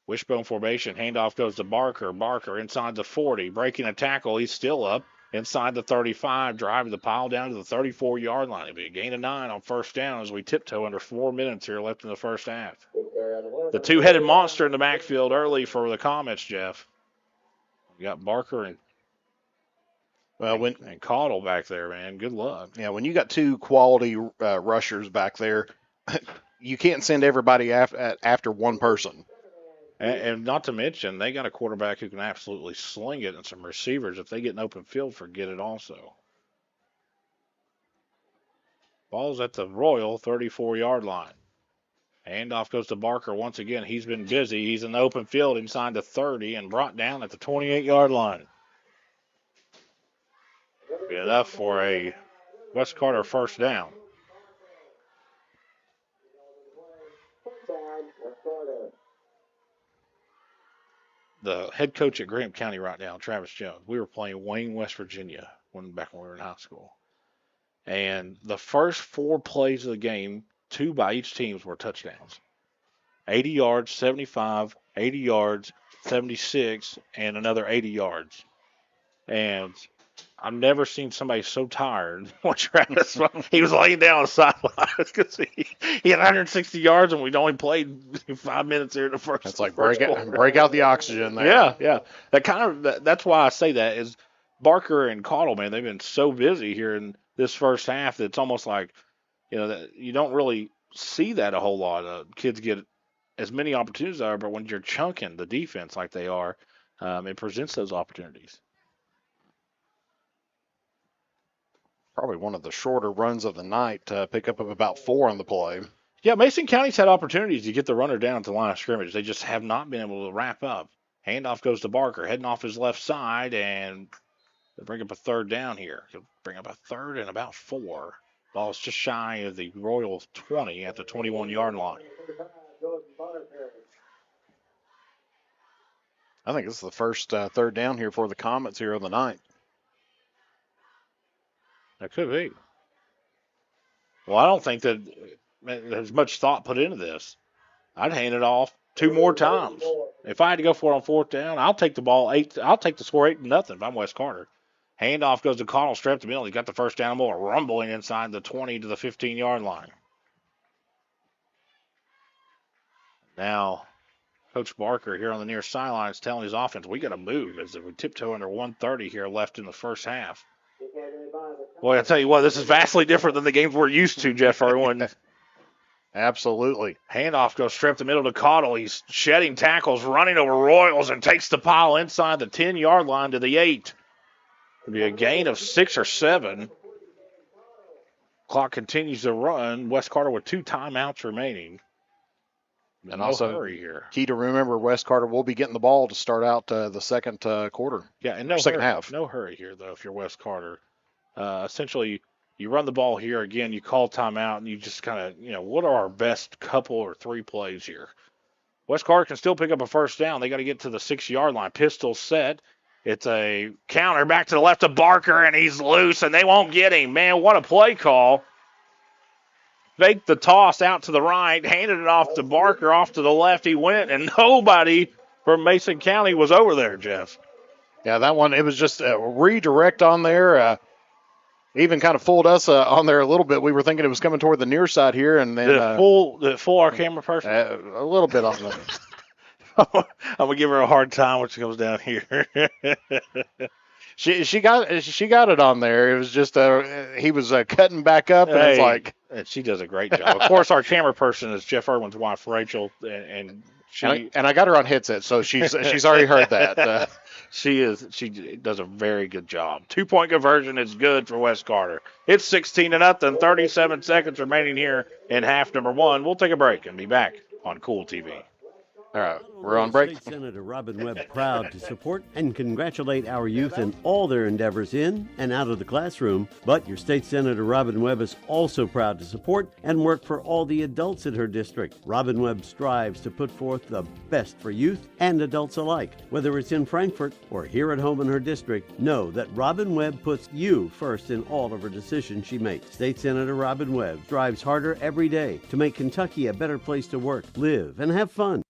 Wishbone formation, handoff goes to Barker. Barker inside the 40, breaking a tackle. He's still up inside the 35, driving the pile down to the 34-yard line. It'll be a gain of 9 on first down as we tiptoe under 4 minutes here left in the first half. The two-headed monster in the backfield early for the Comets, Jeff. We got Barker and Kool back there, man. Good luck. Yeah, when you got two quality rushers back there, you can't send everybody after one person. And not to mention, they got a quarterback who can absolutely sling it, and some receivers, if they get an open field, forget it also. Ball's at the Royal 34-yard line. Handoff goes to Barker once again. He's been busy. He's in the open field inside the 30 and brought down at the 28-yard line. Be enough for a West Carter first down. The head coach at Graham County right now, Travis Jones, we were playing Wayne, West Virginia back when we were in high school. And the first 4 plays of the game, 2 by each team, were touchdowns. 80 yards, 75, 80 yards, 76, and another 80 yards. And I've never seen somebody so tired. Travis, he was laying down on the sideline because he had 160 yards and we'd only played 5 minutes here in the first. That's like break out the oxygen there. Yeah. That's why I say that is Barker and Kool, man. They've been so busy here in this first half that it's almost like that you don't really see that a whole lot. Kids get as many opportunities as but when you're chunking the defense like they are, it presents those opportunities. Probably one of the shorter runs of the night, pick up of about 4 on the play. Yeah, Mason County's had opportunities to get the runner down to the line of scrimmage. They just have not been able to wrap up. Handoff goes to Barker, heading off his left side, and they bring up a third down here. He'll bring up a third and about 4. Ball's just shy of the Royals 20 at the 21-yard line. I think this is the first third down here for the Comets here of the night. That could be. Well, I don't think that there's much thought put into this. I'd hand it off 2 more times. If I had to go for it on 4th down, I'll take the ball 8. I'll take the score 8-0 if I'm West Carter. Handoff goes to Kool, straight up the middle. He got the first down, more rumbling inside the 20 to the 15-yard line. Now, Coach Barker here on the near sideline is telling his offense, we got to move as we tiptoe under 1:30 here left in the first half. Boy, I tell you what, this is vastly different than the games we're used to, Jeff Irwin. Absolutely. Handoff goes straight up the middle to Kool. He's shedding tackles, running over Royals, and takes the pile inside the 10-yard line to the 8. It'll be a gain of 6 or 7. Clock continues to run. West Carter with 2 timeouts remaining. And also, hurry here. Key to remember, West Carter will be getting the ball to start out the second quarter. Yeah, and second half. No hurry here, though, if you're West Carter. Essentially, you run the ball here again, you call timeout, and you just kind of, what are our best couple or 3 plays here? West Carter can still pick up a first down. They got to get to the 6-yard line. Pistol set. It's a counter back to the left of Barker, and he's loose, and they won't get him. Man, what a play call. Faked the toss out to the right, handed it off to Barker, off to the left he went, and nobody from Mason County was over there, Jeff. Yeah, that one, it was just a redirect on there. Even kind of fooled us on there a little bit. We were thinking it was coming toward the near side here. And then, did it fool our camera person? A little bit on that. I'm going to give her a hard time when she comes down here. she got it on there. It was just he was cutting back up, and it's like she does a great job. Of course, our camera person is Jeff Irwin's wife, Rachel, and she and I got her on headset, so she's already heard that. She does a very good job. 2-point conversion is good for West Carter. It's 16-0. 37 seconds remaining here in half number 1. We'll take a break and be back on Kool TV. All right, we're on break. State Senator Robin Webb proud to support and congratulate our youth in all their endeavors in and out of the classroom. But your State Senator Robin Webb is also proud to support and work for all the adults in her district. Robin Webb strives to put forth the best for youth and adults alike. Whether it's in Frankfort or here at home in her district, know that Robin Webb puts you first in all of her decisions she makes. State Senator Robin Webb strives harder every day to make Kentucky a better place to work, live, and have fun.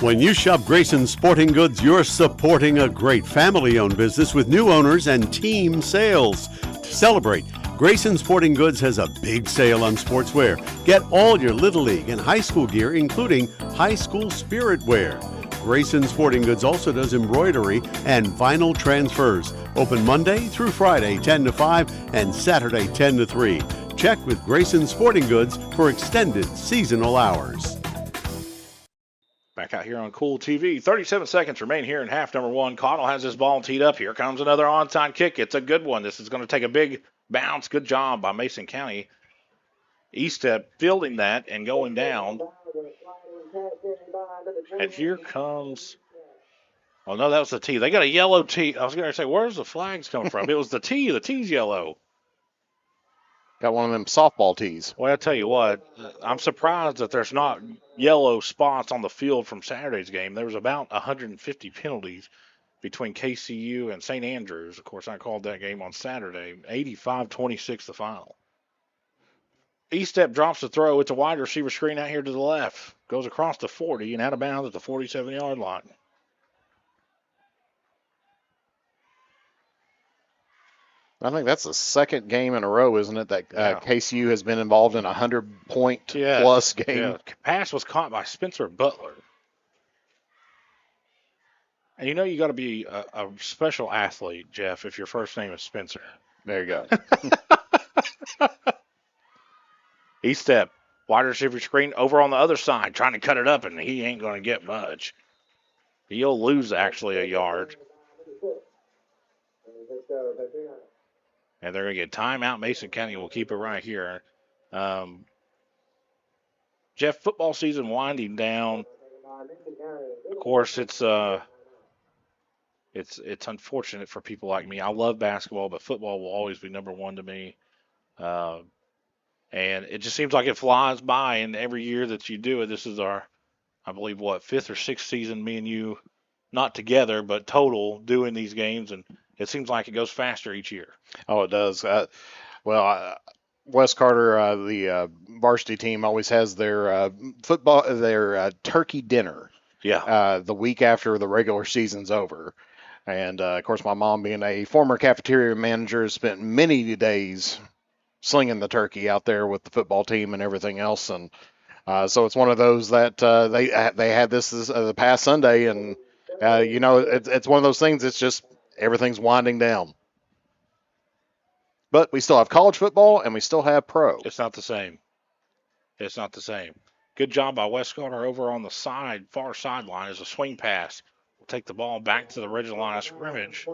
When you shop Grayson Sporting Goods, you're supporting a great family-owned business with new owners and team sales. To celebrate, Grayson Sporting Goods has a big sale on sportswear. Get all your Little League and high school gear, including high school spirit wear. Grayson Sporting Goods also does embroidery and vinyl transfers. Open Monday through Friday, 10 to 5, and Saturday, 10 to 3. Check with Grayson Sporting Goods for extended seasonal hours. Back out here on Kool TV. 37 seconds remain here in half number 1. Connell has his ball teed up. Here comes another onside kick. It's a good one. This is going to take a big bounce. Good job by Mason County. Estep fielding that and going down. And here comes... Oh, no, that was the tee. They got a yellow tee. I was going to say, where's the flags coming from? It was the tee. The tee's yellow. Got one of them softball tees. Well, I tell you what, I'm surprised that there's not yellow spots on the field from Saturday's game. There was about 150 penalties between KCU and St. Andrews. Of course, I called that game on Saturday. 85-26 the final. Estep drops the throw. It's a wide receiver screen out here to the left. Goes across the 40 and out of bounds at the 47-yard line. I think that's the second game in a row, isn't it, that KCU has been involved in a 100-point plus game. Yeah. Pass was caught by Spencer Butler. And you know you got to be a special athlete, Jeff, if your first name is Spencer. There you go. Estep, wide receiver screen over on the other side, trying to cut it up, and he ain't going to get much. He'll lose actually a yard. And they're going to get timeout. Mason County will keep it right here. Jeff, football season winding down. Of course, it's unfortunate for people like me. I love basketball, but football will always be number one to me. And it just seems like it flies by. And every year that you do it, this is our, I believe, fifth or sixth season, me and you, not together, but total, doing these games. And it seems like it goes faster each year. Oh, it does. West Carter, the varsity team, always has their turkey dinner. Yeah. The week after the regular season's over. And, of course, my mom, being a former cafeteria manager, has spent many days slinging the turkey out there with the football team and everything else. And so it's one of those that they had this the past Sunday. And, it's one of those things. It's just everything's winding down. But we still have college football and we still have pro. It's not the same. It's not the same. Good job by West Carter over on the far sideline as a swing pass. We'll take the ball back to the original line of scrimmage.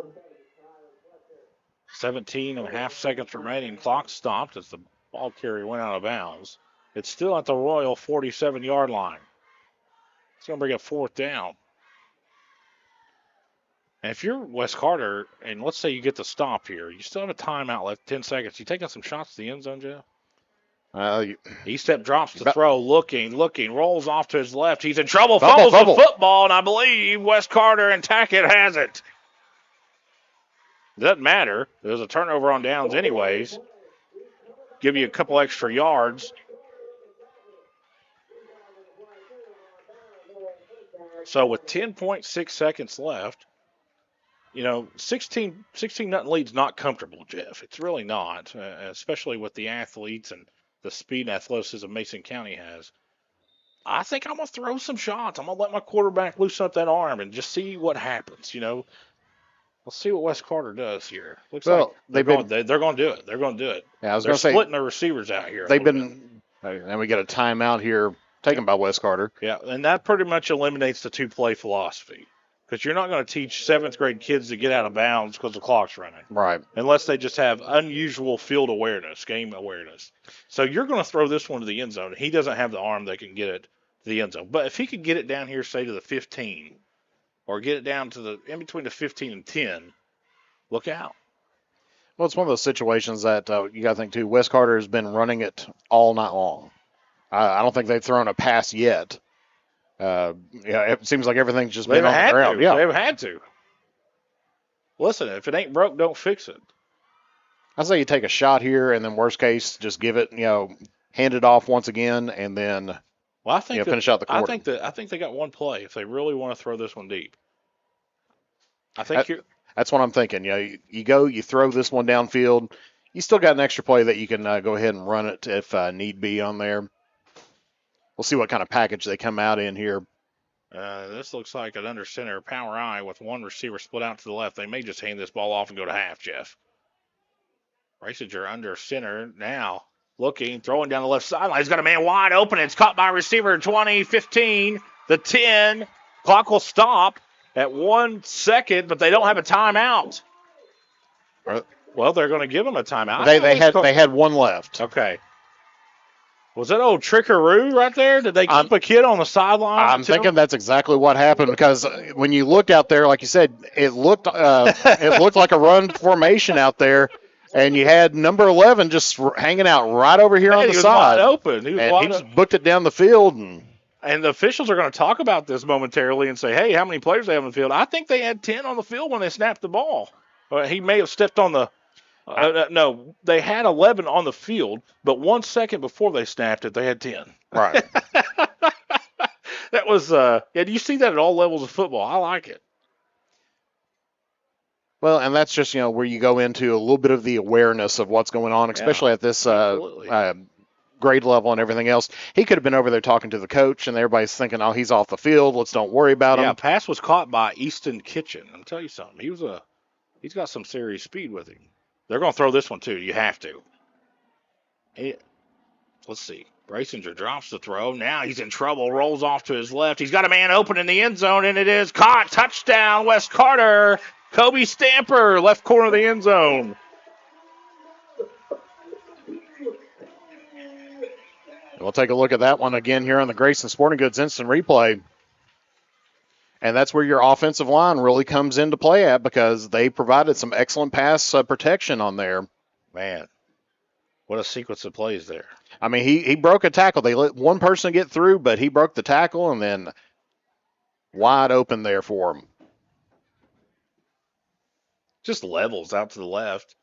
17 and a half seconds remaining. Clock stopped as the ball carrier went out of bounds. It's still at the Royal 47-yard line. It's going to bring up fourth down. And if you're West Carter, and let's say you get the stop here, you still have a timeout left, 10 seconds. You taking some shots to the end zone, Jeff? Estep drops the throw, looking, rolls off to his left. He's in trouble, fumbles the football, and I believe West Carter and Tackett has it. Doesn't matter. There's a turnover on downs anyways. Give you a couple extra yards. So with 10.6 seconds left, 16 nothing lead's not comfortable, Jeff. It's really not, especially with the athletes and the speed and athleticism Mason County has. I think I'm going to throw some shots. I'm going to let my quarterback loosen up that arm and just see what happens, Let's see what Wes Carter does here. Looks Well, like they're going to do it. They're going to do it. Yeah, I was they're going to say splitting their receivers out here. They've been, and we got a timeout here taken by Wes Carter. Yeah, and that pretty much eliminates the two-play philosophy because you're not going to teach 7th grade kids to get out of bounds because the clock's running. Right. Unless they just have unusual field awareness, game awareness. So you're going to throw this one to the end zone. He doesn't have the arm that can get it to the end zone. But if he could get it down here, say, to the 15, or get it down to the in between the 15 and 10, look out. Well, it's one of those situations that you got to think, too. Wes Carter has been running it all night long. I don't think they've thrown a pass yet. It seems like everything's just been on the ground. Yeah. They haven't had to. Listen, if it ain't broke, don't fix it. I say you take a shot here, and then worst case, just give it, hand it off once again, and then finish out the quarter. I think they got one play if they really want to throw this one deep. I think that's what I'm thinking. You throw this one downfield. You still got an extra play that you can go ahead and run it if need be on there. We'll see what kind of package they come out in here. This looks like an under center power eye with one receiver split out to the left. They may just hand this ball off and go to half, Jeff. Racinger under center now. Looking, throwing down the left sideline. He's got a man wide open. It's caught by receiver 20, 15, the 10. Clock will stop at 1 second, but they don't have a timeout. Well, they're going to give them a timeout. They had one left. Okay. Was that old trickaroo right there? Did they keep a kid on the sideline? I'm thinking that's exactly what happened because when you looked out there, like you said, it looked like a run formation out there, and you had number 11 just hanging out right over here on the side. Wide open. He just booked it down the field. And the officials are going to talk about this momentarily and say, hey, how many players they have on the field? I think they had 10 on the field when they snapped the ball. He may have stepped on the no, they had 11 on the field, but 1 second before they snapped it, they had 10. Right. That was, do you see that at all levels of football? I like it. Well, and that's just, where you go into a little bit of the awareness of what's going on, especially at this grade level and everything else. He could have been over there talking to the coach, and everybody's thinking, oh, he's off the field. Let's don't worry about him. Yeah, pass was caught by Easton Kitchen. I'll tell you something. He's got some serious speed with him. They're going to throw this one, too. You have to. Let's see. Grayson drops the throw. Now he's in trouble. Rolls off to his left. He's got a man open in the end zone, and it is caught. Touchdown, Wes Carter. Kobe Stamper, left corner of the end zone. We'll take a look at that one again here on the Grayson Sporting Goods Instant Replay. And that's where your offensive line really comes into play at because they provided some excellent pass protection on there. Man, what a sequence of plays there. I mean, he broke a tackle. They let one person get through, but he broke the tackle and then wide open there for him. Just levels out to the left.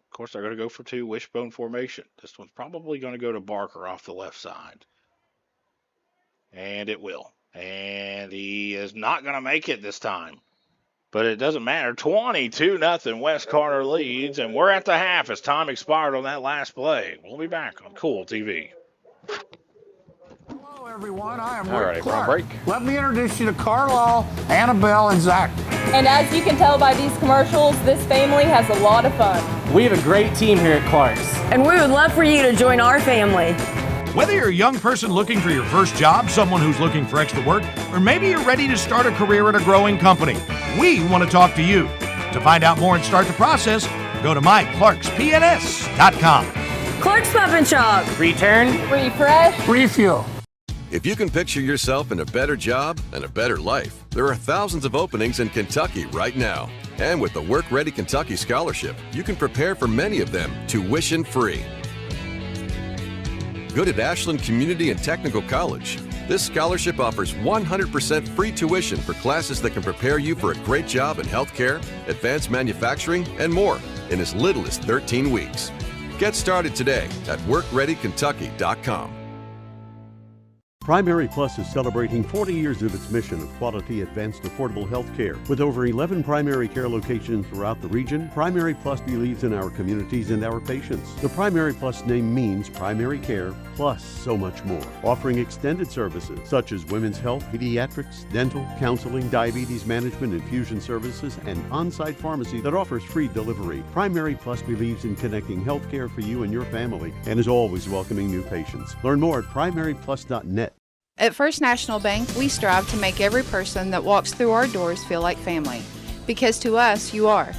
Of course, they're going to go for two, wishbone formation. This one's probably going to go to Barker off the left side. And it will. And he is not going to make it this time. But it doesn't matter. 22-0. Wes Carter leads. And we're at the half as time expired on that last play. We'll be back on Kool TV. Hello, everyone. I am All Rick right, Clark. break. Let me introduce you to Carlisle, Annabelle, and Zach. And as you can tell by these commercials, this family has a lot of fun. We have a great team here at Clark's. And we would love for you to join our family. Whether you're a young person looking for your first job, someone who's looking for extra work, or maybe you're ready to start a career at a growing company, we want to talk to you. To find out more and start the process, go to myclarkspns.com. Clark's Pump and Shop. Return. Refresh. Refuel. If you can picture yourself in a better job and a better life, there are thousands of openings in Kentucky right now. And with the Work Ready Kentucky Scholarship, you can prepare for many of them tuition-free. Good at Ashland Community and Technical College. This scholarship offers 100% free tuition for classes that can prepare you for a great job in healthcare, advanced manufacturing, and more in as little as 13 weeks. Get started today at WorkReadyKentucky.com. Primary Plus is celebrating 40 years of its mission of quality, advanced, affordable health care. With over 11 primary care locations throughout the region, Primary Plus believes in our communities and our patients. The Primary Plus name means primary care plus so much more, offering extended services such as women's health, pediatrics, dental, counseling, diabetes management, infusion services, and on-site pharmacy that offers free delivery. Primary Plus believes in connecting health care for you and your family and is always welcoming new patients. Learn more at primaryplus.net. At First National Bank, we strive to make every person that walks through our doors feel like family. Because to us, you are.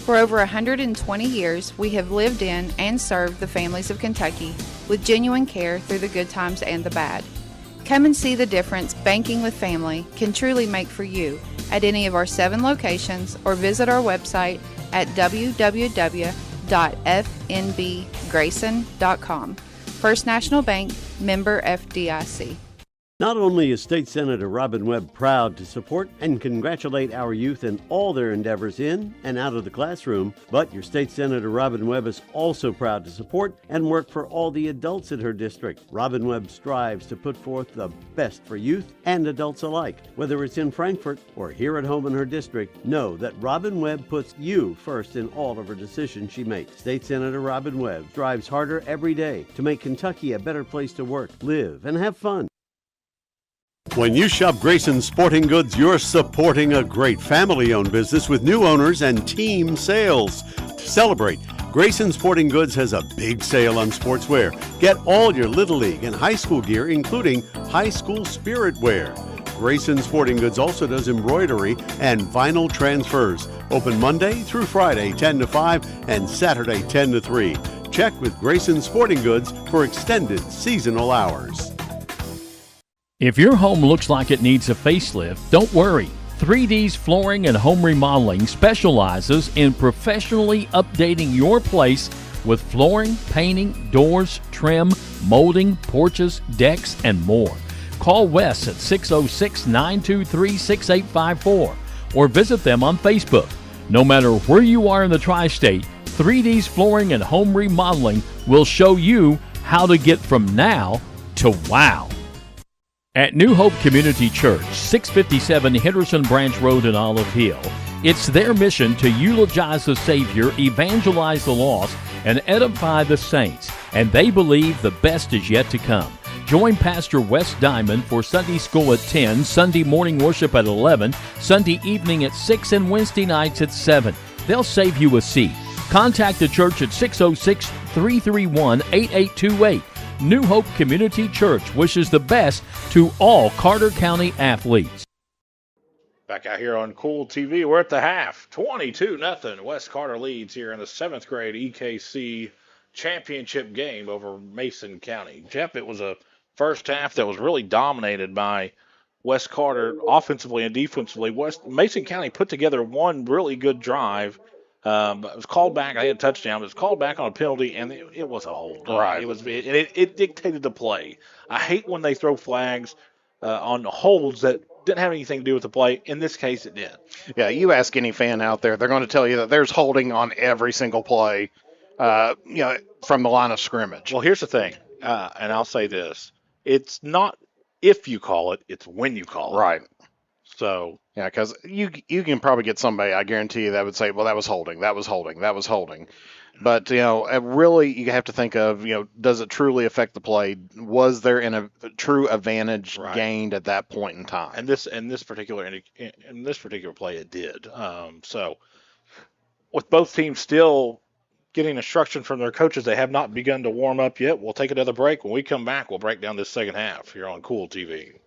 For over 120 years, we have lived in and served the families of Kentucky with genuine care through the good times and the bad. Come and see the difference banking with family can truly make for you at any of our 7 locations or visit our website at www.fnbgrayson.com. First National Bank, member FDIC. Not only is State Senator Robin Webb proud to support and congratulate our youth in all their endeavors in and out of the classroom, but your State Senator Robin Webb is also proud to support and work for all the adults in her district. Robin Webb strives to put forth the best for youth and adults alike. Whether it's in Frankfort or here at home in her district, know that Robin Webb puts you first in all of her decisions she makes. State Senator Robin Webb strives harder every day to make Kentucky a better place to work, live, and have fun. When you shop Grayson Sporting Goods, you're supporting a great family-owned business with new owners and team sales. To celebrate, Grayson Sporting Goods has a big sale on sportswear. Get all your Little League and high school gear, including high school spirit wear. Grayson Sporting Goods also does embroidery and vinyl transfers. Open Monday through Friday, 10 to 5, and Saturday, 10 to 3. Check with Grayson Sporting Goods for extended seasonal hours. If your home looks like it needs a facelift, don't worry. 3D's Flooring and Home Remodeling specializes in professionally updating your place with flooring, painting, doors, trim, molding, porches, decks, and more. Call Wes at 606-923-6854 or visit them on Facebook. No matter where you are in the tri-state, 3D's Flooring and Home Remodeling will show you how to get from now to wow. At New Hope Community Church, 657 Henderson Branch Road in Olive Hill, it's their mission to eulogize the Savior, evangelize the lost, and edify the saints, and they believe the best is yet to come. Join Pastor Wes Diamond for Sunday school at 10, Sunday morning worship at 11, Sunday evening at 6, and Wednesday nights at 7. They'll save you a seat. Contact the church at 606-331-8828. New Hope Community Church wishes the best to all Carter County athletes. Back out here on Kool TV, we're at the half. 22-0. West Carter leads here in the 7th grade EKC championship game over Mason County. Jeff, it was a first half that was really dominated by West Carter offensively and defensively. Mason County put together one really good drive. It was called back. I had a touchdown. But it was called back on a penalty, and it was a hold. Right. It dictated the play. I hate when they throw flags on holds that didn't have anything to do with the play. In this case, it did. Yeah, you ask any fan out there, they're going to tell you that there's holding on every single play, from the line of scrimmage. Well, here's the thing, and I'll say this. It's not if you call it, it's when you call it. Right. So yeah, because you can probably get somebody, I guarantee you, that would say, well, that was holding. But, really you have to think of, does it truly affect the play? Was there a true advantage gained at that point in time? And this particular play, it did. So with both teams still getting instruction from their coaches, they have not begun to warm up yet. We'll take another break. When we come back, we'll break down this second half here on Kool TV.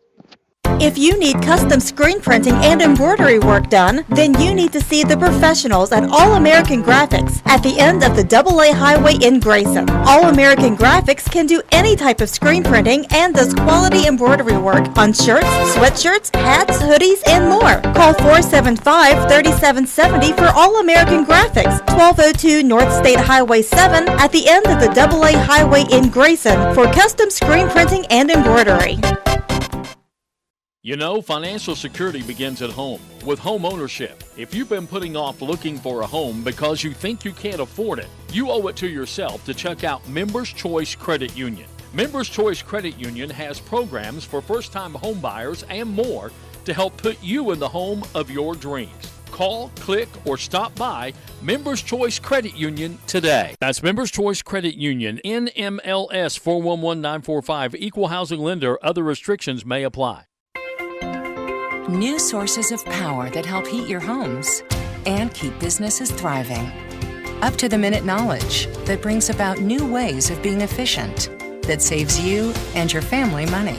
If you need custom screen printing and embroidery work done, then you need to see the professionals at All American Graphics at the end of the AA Highway in Grayson. All American Graphics can do any type of screen printing and does quality embroidery work on shirts, sweatshirts, hats, hoodies, and more. Call 475-3770 for All American Graphics, 1202 North State Highway 7 at the end of the AA Highway in Grayson for custom screen printing and embroidery. You know, financial security begins at home with home ownership. If you've been putting off looking for a home because you think you can't afford it, you owe it to yourself to check out Members Choice Credit Union. Members Choice Credit Union has programs for first-time home buyers and more to help put you in the home of your dreams. Call, click, or stop by Members Choice Credit Union today. That's Members Choice Credit Union, NMLS 411945, Equal Housing Lender. Other restrictions may apply. New sources of power that help heat your homes and keep businesses thriving. Up-to-the-minute knowledge that brings about new ways of being efficient, that saves you and your family money.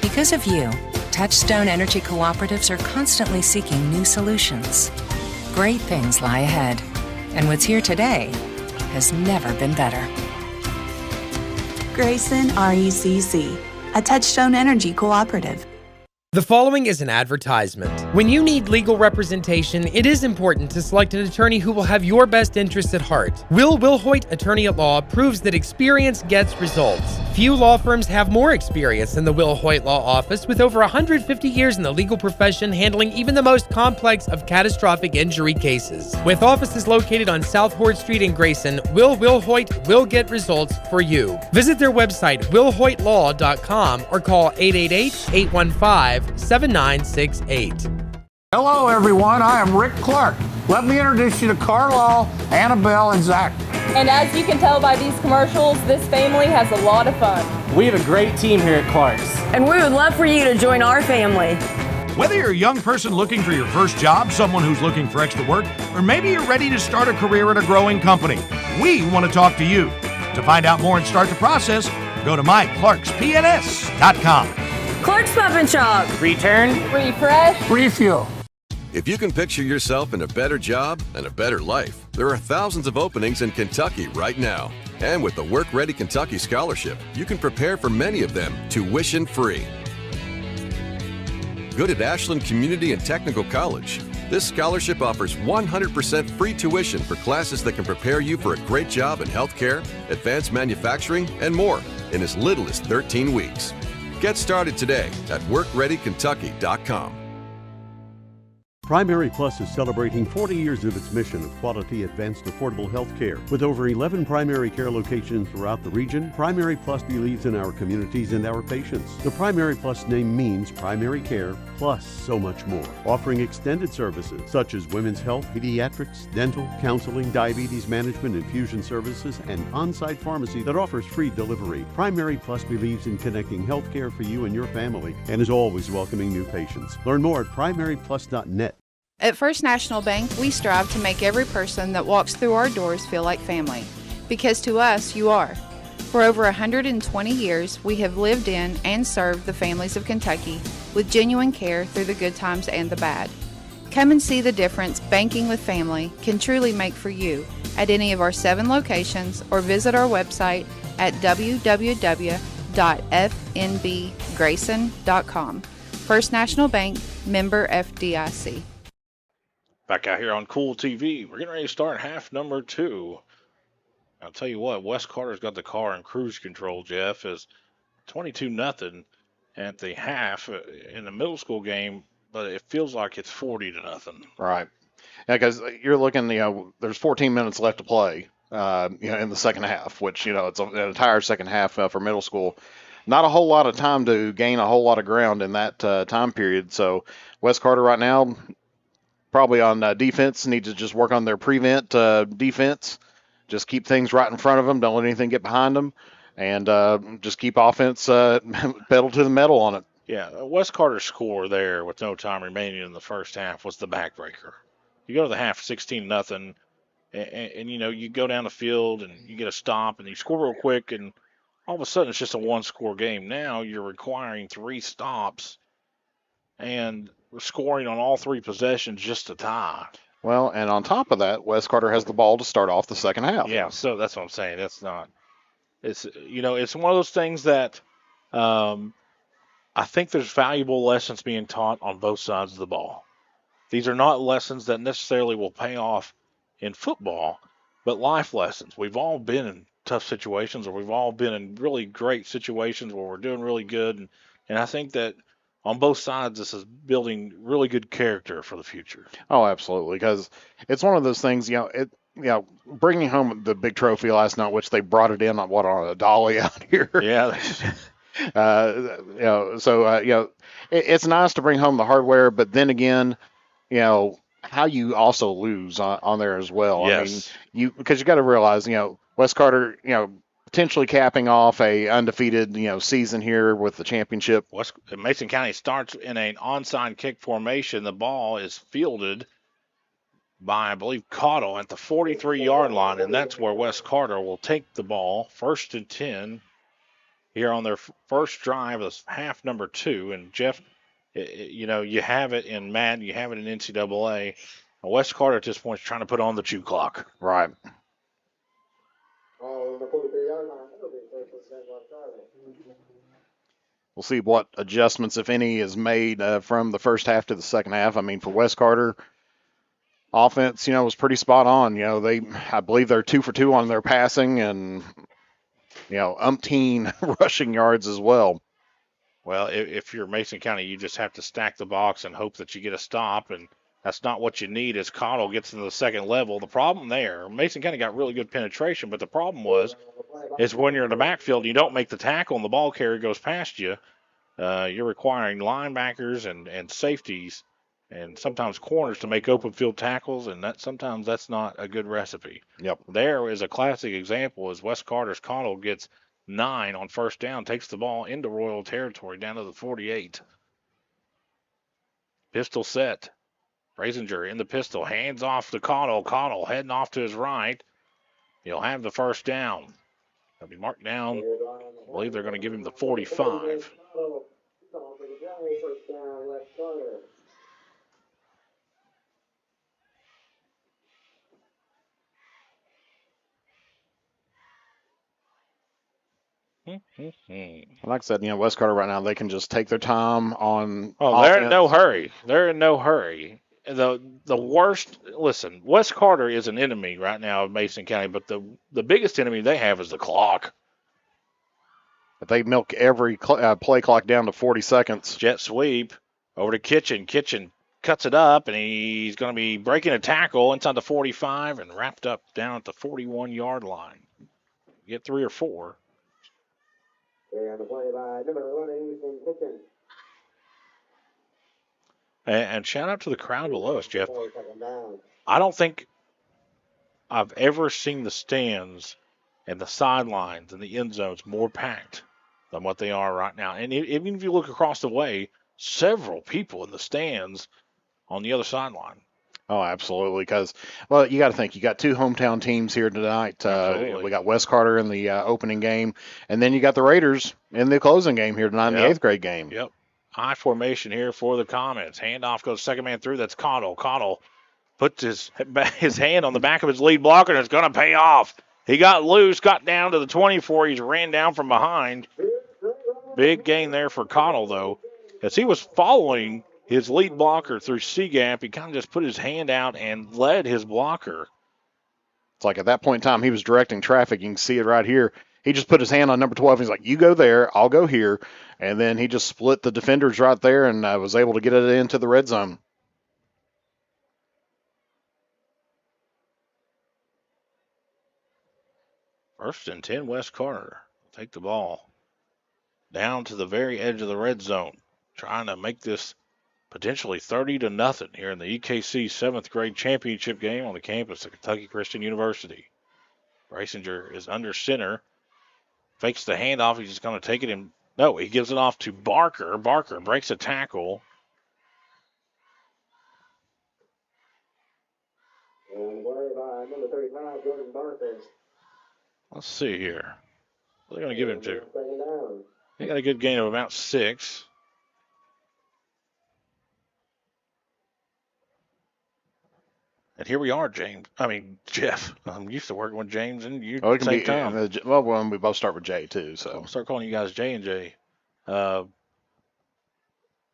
Because of you, Touchstone Energy Cooperatives are constantly seeking new solutions. Great things lie ahead, and what's here today has never been better. Grayson RECC, a Touchstone Energy Cooperative. The following is an advertisement. When you need legal representation, it is important to select an attorney who will have your best interests at heart. Will Wilhoit Attorney at Law proves that experience gets results. Few law firms have more experience than the Wilhoit Law Office, with over 150 years in the legal profession handling even the most complex of catastrophic injury cases. With offices located on South Horde Street in Grayson, Wilhoit will get results for you. Visit their website, wilhoitlaw.com, or call 888-815-7968. Hello, everyone. I am Rick Clark. Let me introduce you to Carlisle, Annabelle, and Zach. And as you can tell by these commercials, this family has a lot of fun. We have a great team here at Clark's. And we would love for you to join our family. Whether you're a young person looking for your first job, someone who's looking for extra work, or maybe you're ready to start a career at a growing company, we want to talk to you. To find out more and start the process, go to myclarkspns.com. Clark's Pub and Shop. Return. Refresh. Refuel. If you can picture yourself in a better job and a better life, there are thousands of openings in Kentucky right now. And with the Work Ready Kentucky Scholarship, you can prepare for many of them tuition-free. Good at Ashland Community and Technical College. This scholarship offers 100% free tuition for classes that can prepare you for a great job in healthcare, advanced manufacturing, and more in as little as 13 weeks. Get started today at workreadykentucky.com. Primary Plus is celebrating 40 years of its mission of quality, advanced, affordable health care. With over 11 primary care locations throughout the region, Primary Plus believes in our communities and our patients. The Primary Plus name means primary care plus so much more. Offering extended services such as women's health, pediatrics, dental, counseling, diabetes management, infusion services, and on-site pharmacy that offers free delivery. Primary Plus believes in connecting health care for you and your family and is always welcoming new patients. Learn more at primaryplus.net. At First National Bank, we strive to make every person that walks through our doors feel like family. Because to us, you are. For over 120 years, we have lived in and served the families of Kentucky with genuine care through the good times and the bad. Come and see the difference banking with family can truly make for you at any of our 7 locations, or visit our website at www.fnbgrayson.com. First National Bank, member FDIC. Back out here on Kool TV. We're getting ready to start half number 2. I'll tell you what, Wes Carter's got the car in cruise control, Jeff, is 22-0 at the half in the middle school game, but it feels like it's 40-0. Right. Yeah, because you're looking, there's 14 minutes left to play, in the second half, which, it's an entire second half for middle school. Not a whole lot of time to gain a whole lot of ground in that time period. So Wes Carter right now, probably on defense, need to just work on their prevent defense. Just keep things right in front of them. Don't let anything get behind them. And just keep offense pedal to the metal on it. Yeah, Wes Carter's score there with no time remaining in the first half was the backbreaker. You go to the half 16-0, and you go down the field and you get a stop and you score real quick, and all of a sudden it's just a one-score game. Now you're requiring 3 stops and scoring on all 3 possessions just to tie. Well, and on top of that, Wes Carter has the ball to start off the second half. Yeah, so that's what I'm saying. It's one of those things that I think there's valuable lessons being taught on both sides of the ball. These are not lessons that necessarily will pay off in football, but life lessons. We've all been in tough situations, or we've all been in really great situations where we're doing really good, and I think that on both sides, this is building really good character for the future. Oh, absolutely, because it's one of those things, bringing home the big trophy last night, which they brought it in on a dolly out here. Yeah. It's nice to bring home the hardware, but then again, how you also lose on there as well. Yes. I mean, because you got to realize, West Carter, potentially capping off a undefeated, season here with the championship. Mason County starts in an onside kick formation. The ball is fielded by, I believe, Cottle at the 43-yard line, and that's where West Carter will take the ball, 1st and 10, here on their first drive of half number 2. And, Jeff, you have it in Madden, you have it in NCAA. West Carter at this point is trying to put on the chew clock. Right. We'll see what adjustments, if any, is made from the first half to the second half. I mean, for West Carter, offense, was pretty spot on. I believe they're 2 for 2 on their passing and, umpteen rushing yards as well. Well, if you're Mason County, you just have to stack the box and hope that you get a stop, and that's not what you need as Cottle gets into the second level. The problem there, Mason County got really good penetration, but the problem is when you're in the backfield, you don't make the tackle and the ball carrier goes past you. You're requiring linebackers and safeties and sometimes corners to make open field tackles, and sometimes that's not a good recipe. Yep. There is a classic example as West Carter's Cottle gets 9 on first down, takes the ball into Royal territory down to the 48. Pistol set. Brasinger in the pistol, hands off to Cottle. Cottle heading off to his right. He'll have the first down. He'll be marked down. I believe they're going to give him the 45. Like I said, West Carter right now, they can just take their time on. Oh, they're in no hurry. They're in no hurry. The worst, listen, West Carter is an enemy right now of Mason County, but the biggest enemy they have is the clock. If they milk every play clock down to 40 seconds. Jet sweep over to Kitchen. Kitchen cuts it up, and he's going to be breaking a tackle inside the 45 and wrapped up down at the 41-yard line. Get 3 or 4. And the play by number 11, Kitchen. And shout out to the crowd below us, Jeff. I don't think I've ever seen the stands and the sidelines and the end zones more packed than what they are right now. And even if you look across the way, several people in the stands on the other sideline. Oh, absolutely. Because, well, you got to think, you got 2 hometown teams here tonight. We got West Carter in the opening game, and then you got the Raiders in the closing game here tonight in the 8th grade game. Yep. I formation here for the Comets. Handoff goes second man through. That's Cottle. Cottle puts his hand on the back of his lead blocker, and it's going to pay off. He got loose, got down to the 24. He's ran down from behind. Big gain there for Cottle, though. As he was following his lead blocker through C-gap, he kind of just put his hand out and led his blocker. It's like at that point in time, he was directing traffic. You can see it right here. He just put his hand on number 12. He's like, you go there, I'll go here. And then he just split the defenders right there and was able to get it into the red zone. First and 10, West Carter. Take the ball down to the very edge of the red zone, trying to make this potentially 30-0 here in the EKC 7th grade championship game on the campus of Kentucky Christian University. Brasinger is under center. Fakes the handoff. He's just going to take it in. No, he gives it off to Barker. Barker breaks a tackle. And play by number 35, Jordan Barker. Let's see here. What are they going to give him to? He got a good gain of about 6. And here we are, Jeff. I'm used to working with James and you at the same time. Well, we both start with J, too. So I'll start calling you guys J and J.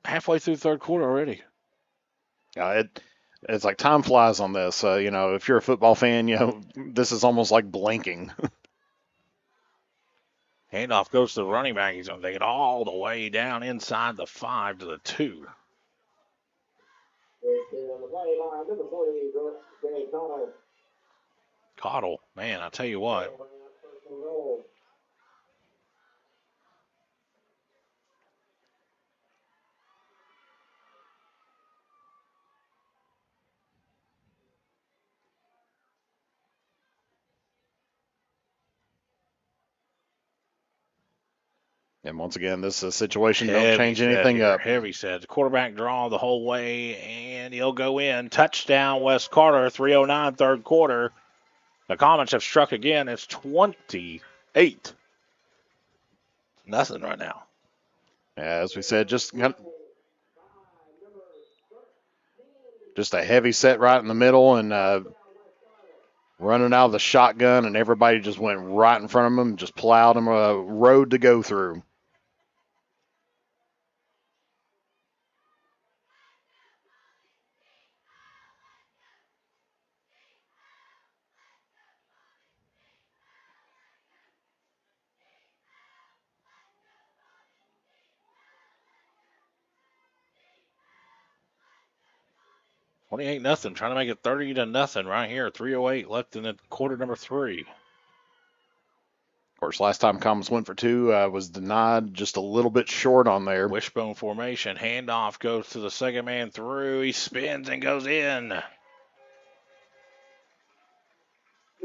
Halfway through the third quarter already. It's like time flies on this. If you're a football fan, this is almost like blinking. Handoff goes to the running back. He's going to take it all the way down inside the 5 to the 2. Cottle, man, I tell you what. And once again, this is a situation, don't change anything up. Heavy set. The quarterback draw the whole way, and he'll go in. Touchdown, Wes Carter, 3:09, third quarter. The Comets have struck again. It's 28-0 right now. As we said, just a heavy set right in the middle, and running out of the shotgun, and everybody just went right in front of them, just plowed them a road to go through. $28-0, trying to make it 30-0 right here. 3:08 left in the quarter number 3. Of course, last time Comets went for 2 was denied, just a little bit short on there. Wishbone formation, handoff goes to the second man through. He spins and goes in.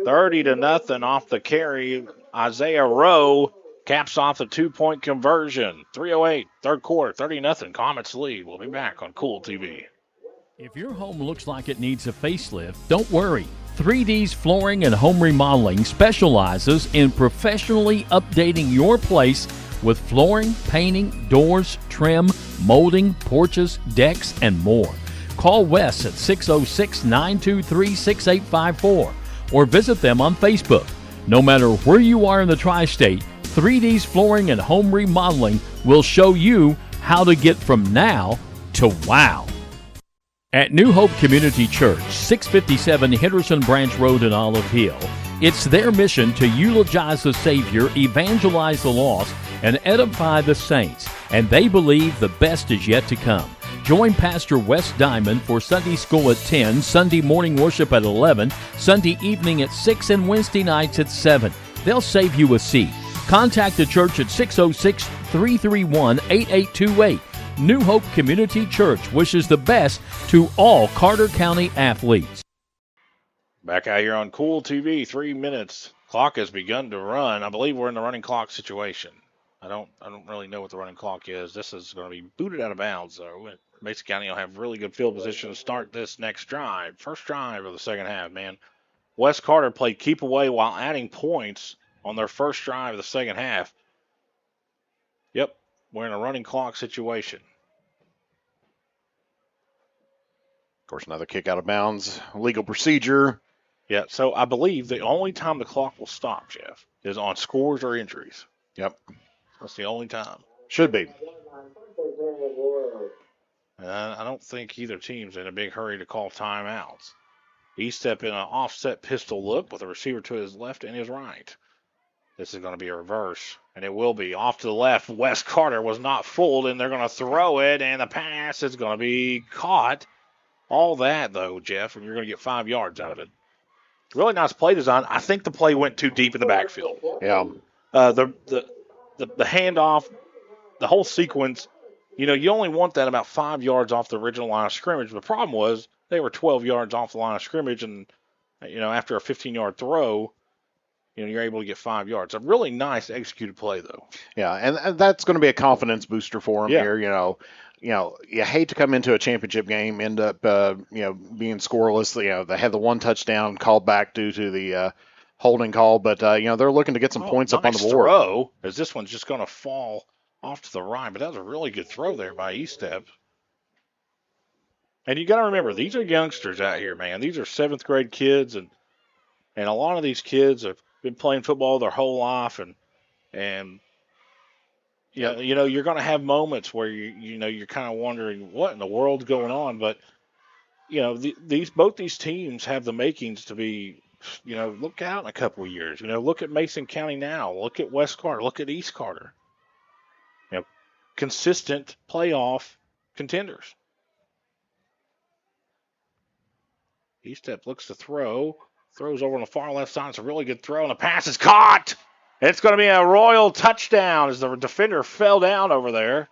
30-0 off the carry. Isaiah Rowe caps off the 2-point conversion. 3:08, third quarter, 30-0. Comets lead. We'll be back on Kool TV. If your home looks like it needs a facelift, don't worry. 3D's Flooring and Home Remodeling specializes in professionally updating your place with flooring, painting, doors, trim, molding, porches, decks, and more. Call Wes at 606-923-6854 or visit them on Facebook. No matter where you are in the tri-state, 3D's Flooring and Home Remodeling will show you how to get from now to wow. At New Hope Community Church, 657 Henderson Branch Road in Olive Hill, it's their mission to eulogize the Savior, evangelize the lost, and edify the saints, and they believe the best is yet to come. Join Pastor Wes Diamond for Sunday school at 10, Sunday morning worship at 11, Sunday evening at 6, and Wednesday nights at 7. They'll save you a seat. Contact the church at 606-331-8828. New Hope Community Church wishes the best to all Carter County athletes. Back out here on Kool TV, 3 minutes. Clock has begun to run. I believe we're in the running clock situation. I don't really know what the running clock is. This is going to be booted out of bounds, though. Mason County will have really good field position to start this next drive. First drive of the second half, man. Wes Carter played keep away while adding points on their first drive of the second half. Yep, we're in a running clock situation. Of course, another kick out of bounds, legal procedure. Yeah, so I believe the only time the clock will stop, Jeff, is on scores or injuries. Yep. That's the only time. Should be. And I don't think either team's in a big hurry to call timeouts. Estep in an offset pistol look with a receiver to his left and his right. This is going to be a reverse, and it will be. Off to the left, Wes Carter was not fooled, and they're going to throw it, and the pass is going to be caught. All that, though, Jeff, and you're going to get 5 yards out of it. Really nice play design. I think the play went too deep in the backfield. Yeah. The handoff, the whole sequence, you only want that about 5 yards off the original line of scrimmage. The problem was they were 12 yards off the line of scrimmage, and, after a 15-yard throw, you're able to get 5 yards. A really nice executed play, though. Yeah, and that's going to be a confidence booster for him here. You hate to come into a championship game, end up, being scoreless. They had the one touchdown called back due to the holding call, but, they're looking to get some points up on the board. Throw, as this one's just going to fall off to the right, but that was a really good throw there by Estep. And you got to remember, these are youngsters out here, man. These are 7th grade kids, and a lot of these kids have been playing football their whole life, and you're going to have moments where you're kind of wondering what in the world's going on, but both these teams have the makings to be, look out in a couple of years. Look at Mason County now. Look at West Carter. Look at East Carter. Consistent playoff contenders. Estep looks to throw. Throws over on the far left side. It's a really good throw, and the pass is caught. It's going to be a Royal touchdown as the defender fell down over there.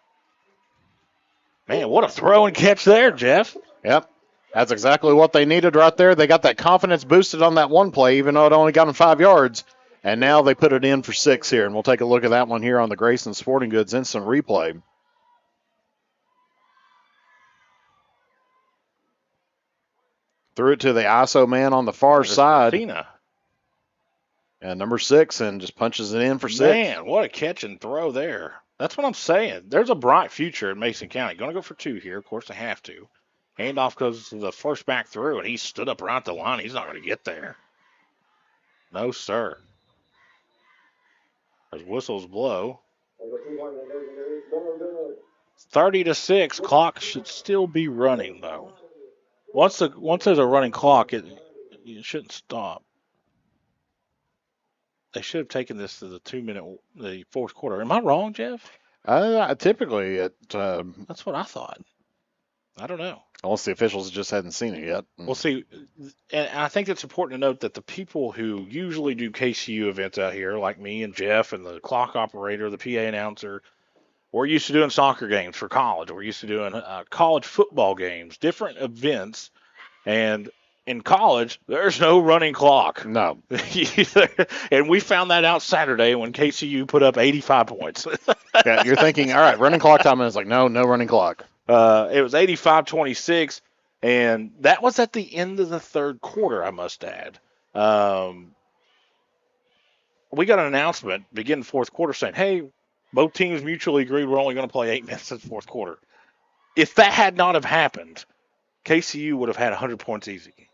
Man, what a throw and catch there, Jeff. Yep. That's exactly what they needed right there. They got that confidence boosted on that one play, even though it only got them 5 yards. And now they put it in for 6 here. And we'll take a look at that one here on the Grayson Sporting Goods instant replay. Threw it to the ISO man on the far side. Cena. And number 6, and just punches it in for 6. Man, what a catch and throw there. That's what I'm saying. There's a bright future in Mason County. Going to go for 2 here. Of course, they have to. Handoff goes to the first back through, and he stood up right at the line. He's not going to get there. No, sir. As whistles blow. 30-6. Clock should still be running, though. Once there's a running clock, it shouldn't stop. They should have taken this to the fourth quarter. Am I wrong, Jeff? Typically, that's what I thought. I don't know. Unless the officials just hadn't seen it yet. Well, see, and I think it's important to note that the people who usually do KCU events out here, like me and Jeff and the clock operator, the PA announcer, we're used to doing soccer games for college. We're used to doing college football games, different events. And in college, there's no running clock. No. And we found that out Saturday when KCU put up 85 points. Yeah, you're thinking, all right, running clock time. And it's like, no running clock. It was 85-26, and that was at the end of the third quarter, I must add. We got an announcement beginning fourth quarter saying, hey, both teams mutually agreed we're only going to play 8 minutes in the fourth quarter. If that had not have happened, KCU would have had 100 points easy.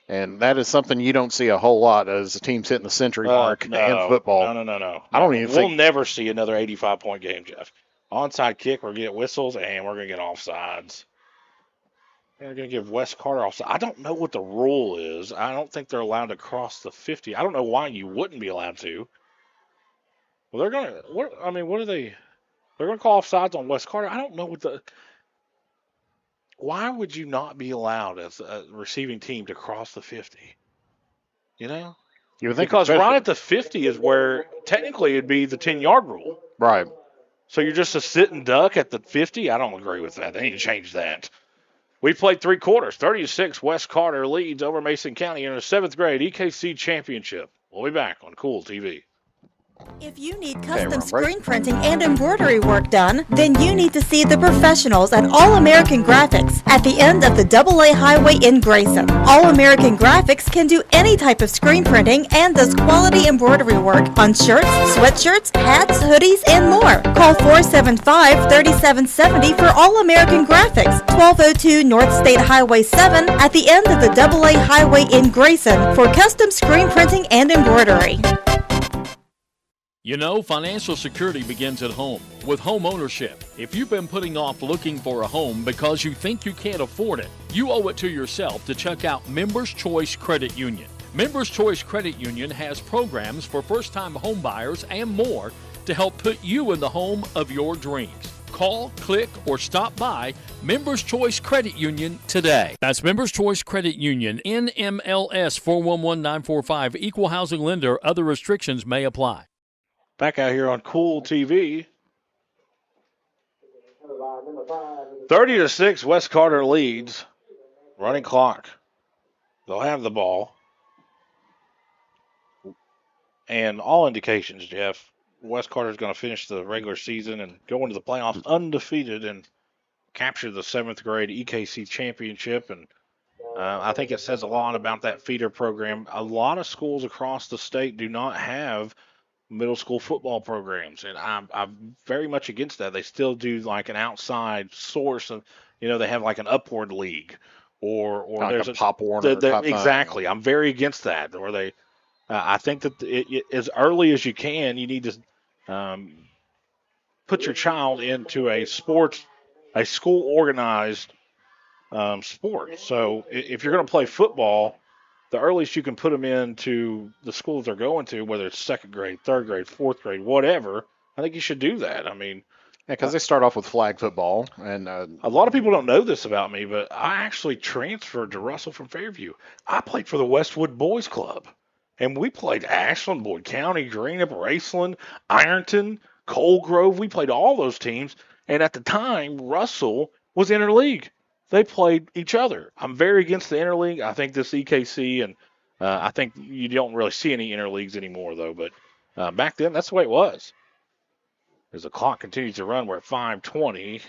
And that is something you don't see a whole lot as the team's hitting the century mark in football. No. I don't even think we'll never see another 85-point game, Jeff. Onside kick, we're going to get whistles, and we're going to get offsides. And they're going to give Wes Carter offside. I don't know what the rule is. I don't think they're allowed to cross the 50. I don't know why you wouldn't be allowed to. Well, they're going to – what are they – they're going to call offsides on Wes Carter. I don't know what the – why would you not be allowed as a receiving team to cross the 50? You know? You would think because right at the 50 is where technically it'd be the 10-yard rule. Right. So you're just a sitting duck at the 50? I don't agree with that. They need to change that. We played 3 quarters. 30-6, Wes Carter leads over Mason County in a 7th grade EKC championship. We'll be back on Kool TV. If you need custom screen printing and embroidery work done, then you need to see the professionals at All American Graphics at the end of the AA Highway in Grayson. All American Graphics can do any type of screen printing and does quality embroidery work on shirts, sweatshirts, hats, hoodies, and more. Call 475-3770 for All American Graphics, 1202 North State Highway 7 at the end of the AA Highway in Grayson for custom screen printing and embroidery. You know, financial security begins at home with home ownership. If you've been putting off looking for a home because you think you can't afford it, you owe it to yourself to check out Members Choice Credit Union. Members Choice Credit Union has programs for first-time home buyers and more to help put you in the home of your dreams. Call, click, or stop by Members Choice Credit Union today. That's Members Choice Credit Union, NMLS 411945, Equal Housing Lender. Other restrictions may apply. Back out here on Kool TV. 30-6, Wes Carter leads. Running clock. They'll have the ball. And all indications, Jeff, Wes Carter's going to finish the regular season and go into the playoffs undefeated and capture the 7th grade EKC championship. And I think it says a lot about that feeder program. A lot of schools across the state do not have middle school football programs, and I'm very much against that. They still do like an outside source of, they have like an upward league or like there's a Pop Warner. Exactly. I'm very against that. Or they, I think that as early as you can, you need to put your child into a school organized sport. So if you're going to play football, the earliest you can put them into the schools they're going to, whether it's 2nd grade, 3rd grade, 4th grade, whatever, I think you should do that. I mean, Yeah, because they start off with flag football, and a lot of people don't know this about me, but I actually transferred to Russell from Fairview. I played for the Westwood Boys Club, and we played Ashland, Boyd County, Greenup, Raceland, Ironton, Coal Grove. We played all those teams, and at the time, Russell was interleague. They played each other. I'm very against the interleague. I think this EKC, and I think you don't really see any interleagues anymore, though. But back then, that's the way it was. As the clock continues to run, we're at 5:20.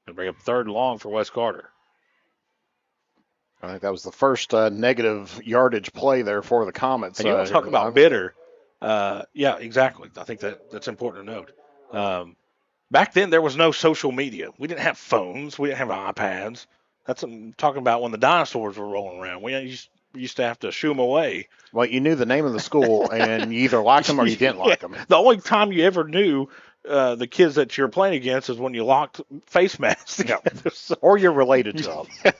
And bring up third and long for Wes Carter. I think that was the first negative yardage play there for the Comets. And you want to talk about bitter. Yeah, exactly. I think that's important to note. Back then, there was no social media. We didn't have phones. We didn't have iPads. That's what I'm talking about when the dinosaurs were rolling around. We used to have to shoo them away. Well, you knew the name of the school, and you either liked them or you didn't like them. The only time you ever knew the kids that you're playing against is when you locked face masks. Yeah. Or you're related to them.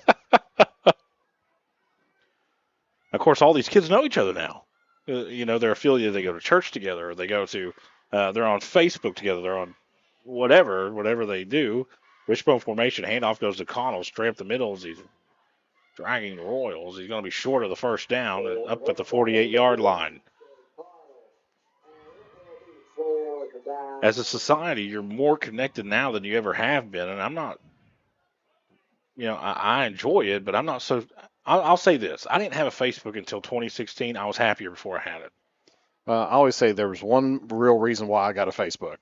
Of course, all these kids know each other now. They're affiliated. They go to church together, or they go to, they're on Facebook together. They're on whatever they do. Wishbone formation, handoff goes to Connell, straight up the middle as he's dragging the Royals. He's going to be short of the first down, up at the 48-yard line. As a society, you're more connected now than you ever have been, and I'm not, I enjoy it, but I'm not so. I'll say this: I didn't have a Facebook until 2016. I was happier before I had it. I always say there was one real reason why I got a Facebook.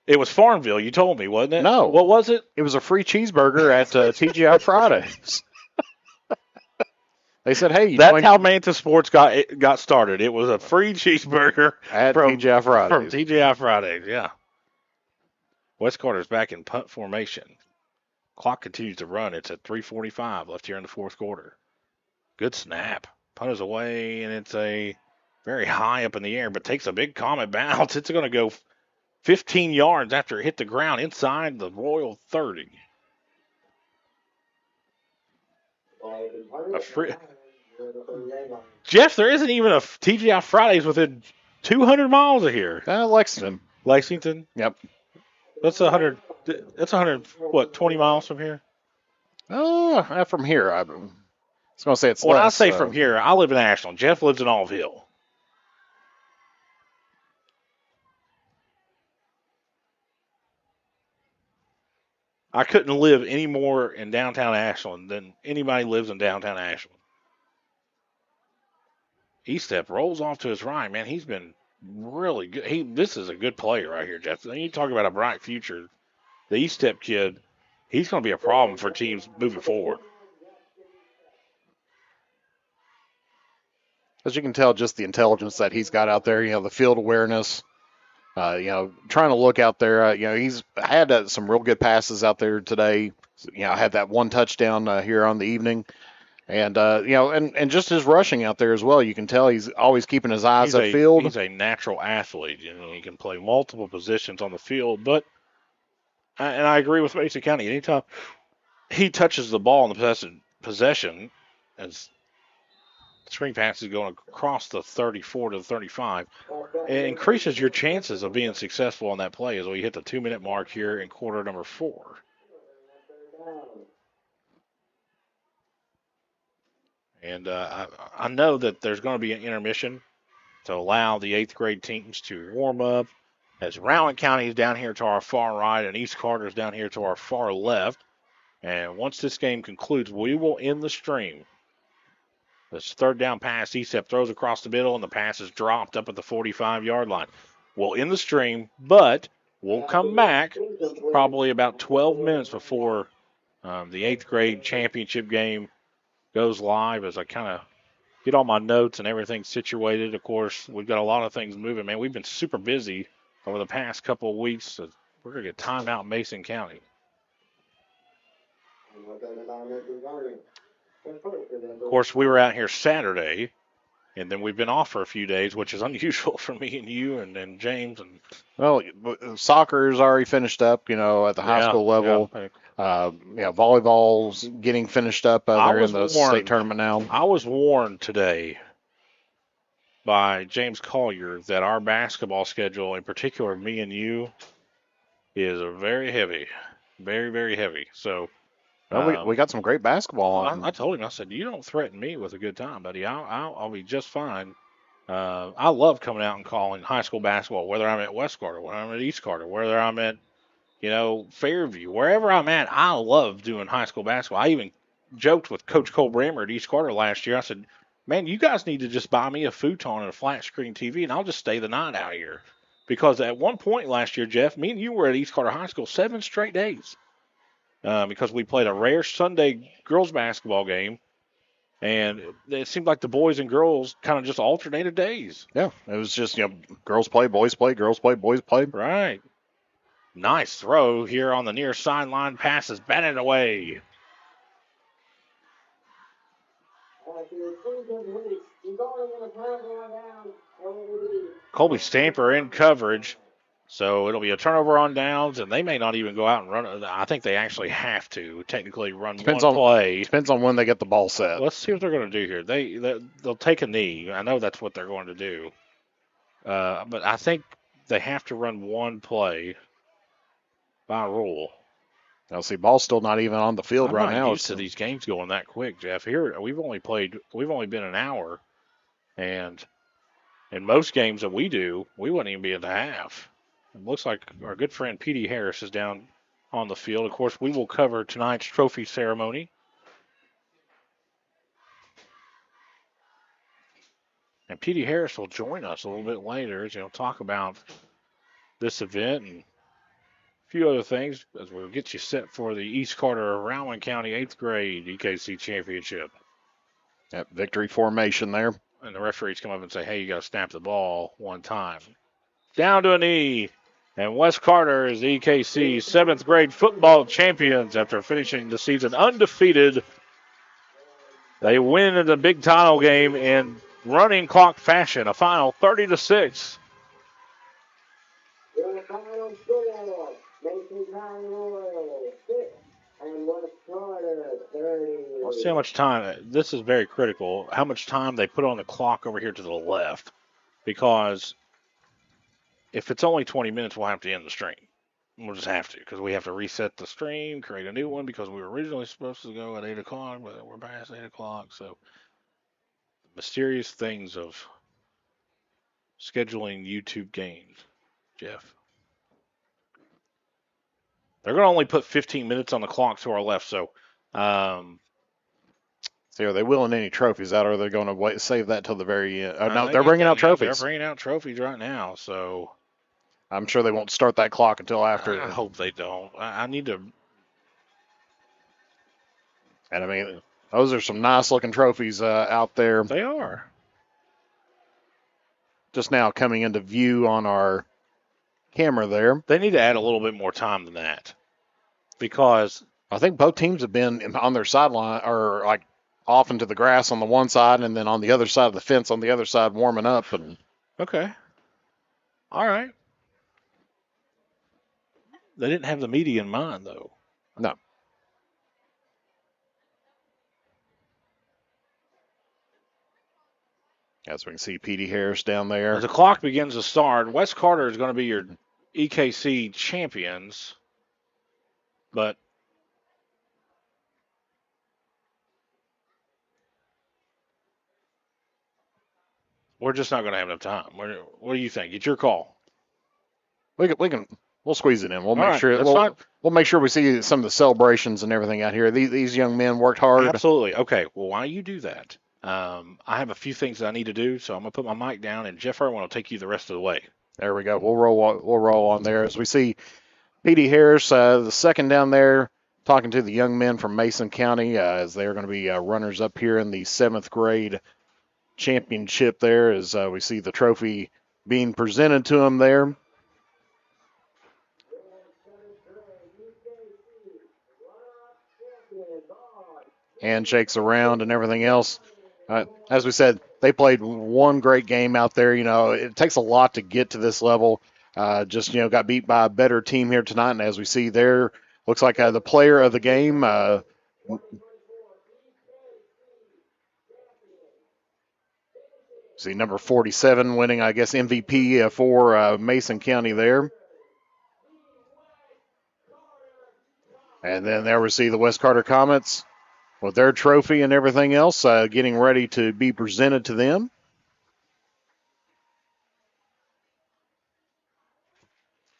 It was Farmville. You told me, wasn't it? No. What was it? It was a free cheeseburger at TGI Fridays. They said, "Hey, that's how Manta Sports got started. It was a free cheeseburger at TGI Fridays." From TGI Fridays, yeah. Wes Carter's back in punt formation. Clock continues to run. It's at 3:45 left here in the fourth quarter. Good snap. Punt is away, and it's a very high up in the air, but takes a big Comet bounce. It's going to go 15 yards after it hit the ground inside the Royal 30. Jeff, there isn't even a TGI Fridays within 200 miles of here. Lexington. Lexington? Yep. That's 100. That's 100. What? 20 miles from here? From here, I was going to say it's. When less, I say from here, I live in Ashland. Jeff lives in Olive Hill. I couldn't live any more in downtown Ashland than anybody lives in downtown Ashland. E-step rolls off to his right, man. He's been really good. This is a good player right here, Jeff. You talk about a bright future. The E-step kid, he's going to be a problem for teams moving forward. As you can tell, just the intelligence that he's got out there, the field awareness, trying to look out there. He's had some real good passes out there today. Had that one touchdown here on the evening. And, and just his rushing out there as well. You can tell he's always keeping his eyes upfield. He's a natural athlete. He can play multiple positions on the field. But, and I agree with Mason County, anytime he touches the ball in the possession, as screen pass is going across the 34 to the 35, it increases your chances of being successful on that play as we hit the 2-minute mark here in quarter number 4. And I know that there's going to be an intermission to allow the 8th grade teams to warm up, as Rowan County is down here to our far right and East Carter is down here to our far left. And once this game concludes, we will end the stream. This third down pass, ESEP throws across the middle, and the pass is dropped up at the 45-yard line. We'll end the stream, but we'll come back probably about 12 minutes before the 8th grade championship game goes live, as I kind of get all my notes and everything situated. Of course, we've got a lot of things moving, man. We've been super busy over the past couple of weeks. So we're going to get timeout in Mason County. Of course, we were out here Saturday, and then we've been off for a few days, which is unusual for me and you and James. And well, soccer is already finished up, at the high school level. Volleyball's getting finished up. They're in the state tournament now. I was warned today by James Collier that our basketball schedule, in particular me and you, is very heavy. Very, very heavy. So Well, we got some great basketball on. I told him, I said, you don't threaten me with a good time, buddy. I'll be just fine. I love coming out and calling high school basketball, whether I'm at West Carter, whether I'm at East Carter, whether I'm at, Fairview, wherever I'm at. I love doing high school basketball. I even joked with Coach Cole Brammer at East Carter last year. I said, man, you guys need to just buy me a futon and a flat screen TV, and I'll just stay the night out here. Because at one point last year, Jeff, me and you were at East Carter High School 7 straight days. Because we played a rare Sunday girls basketball game, and it seemed like the boys and girls kind of just alternated days. Yeah, it was just, girls play, boys play, girls play, boys play. Right. Nice throw here on the near sideline. Pass is batted away. Colby Stamper in coverage. So it'll be a turnover on downs, and they may not even go out and run it. I think they actually have to technically run one play. Depends on when they get the ball set. Let's see what they're going to do here. They'll take a knee. I know that's what they're going to do. But I think they have to run one play by rule. Now, see, ball's still not even on the field right now. I'm not used to these games going that quick, Jeff. Here, we've only been an hour, and in most games that we do, we wouldn't even be at the half. It looks like our good friend P.D. Harris is down on the field. Of course, we will cover tonight's trophy ceremony. And P.D. Harris will join us a little bit later as he'll talk about this event and a few other things as we'll get you set for the East Carter Rowan County 8th grade EKC championship. That victory formation there. And the referees come up and say, hey, you got to snap the ball one time. Down to a knee. And West Carter is EKC 7th grade football champions after finishing the season undefeated. They win in the big title game in running clock fashion, a final 30-6. Let's see how much time. This is very critical. How much time they put on the clock over here to the left. Because if it's only 20 minutes, we'll have to end the stream. We'll just have to, because we have to reset the stream, create a new one, because we were originally supposed to go at 8 o'clock, but we're past 8 o'clock. So, mysterious things of scheduling YouTube games, Jeff. They're going to only put 15 minutes on the clock to our left, so. See, are they willing any trophies out, or are they going to save that till the very end? No, they're bringing out trophies. They're bringing out trophies right now, so. I'm sure they won't start that clock until after. I hope they don't. I need to. And I mean, those are some nice looking trophies out there. They are. Just now coming into view on our camera there. They need to add a little bit more time than that. Because I think both teams have been on their sideline, or like off into the grass on the one side, and then on the other side of the fence on the other side warming up. And okay. All right. They didn't have the media in mind, though. No. As we can see, P.D. Harris down there. As the clock begins to start, West Carter is going to be your EKC champions. But we're just not going to have enough time. What do you think? It's your call. We'll squeeze it in. We'll make sure. We'll make sure we see some of the celebrations and everything out here. These young men worked hard. Absolutely. Okay. Well, why don't you do that? I have a few things that I need to do, so I'm gonna put my mic down, and Jeff Irwin will take you the rest of the way. There we go. We'll roll on there as we see P.D. Harris, the second down there, talking to the young men from Mason County as they're going to be runners up here in the 7th grade championship. There as we see the trophy being presented to them there. Handshakes around and everything else. As we said, they played one great game out there. You know, it takes a lot to get to this level. Got beat by a better team here tonight. And as we see there, looks like the player of the game. See number 47 winning, I guess, MVP for Mason County there. And then there we see the West Carter Comets with their trophy and everything else getting ready to be presented to them.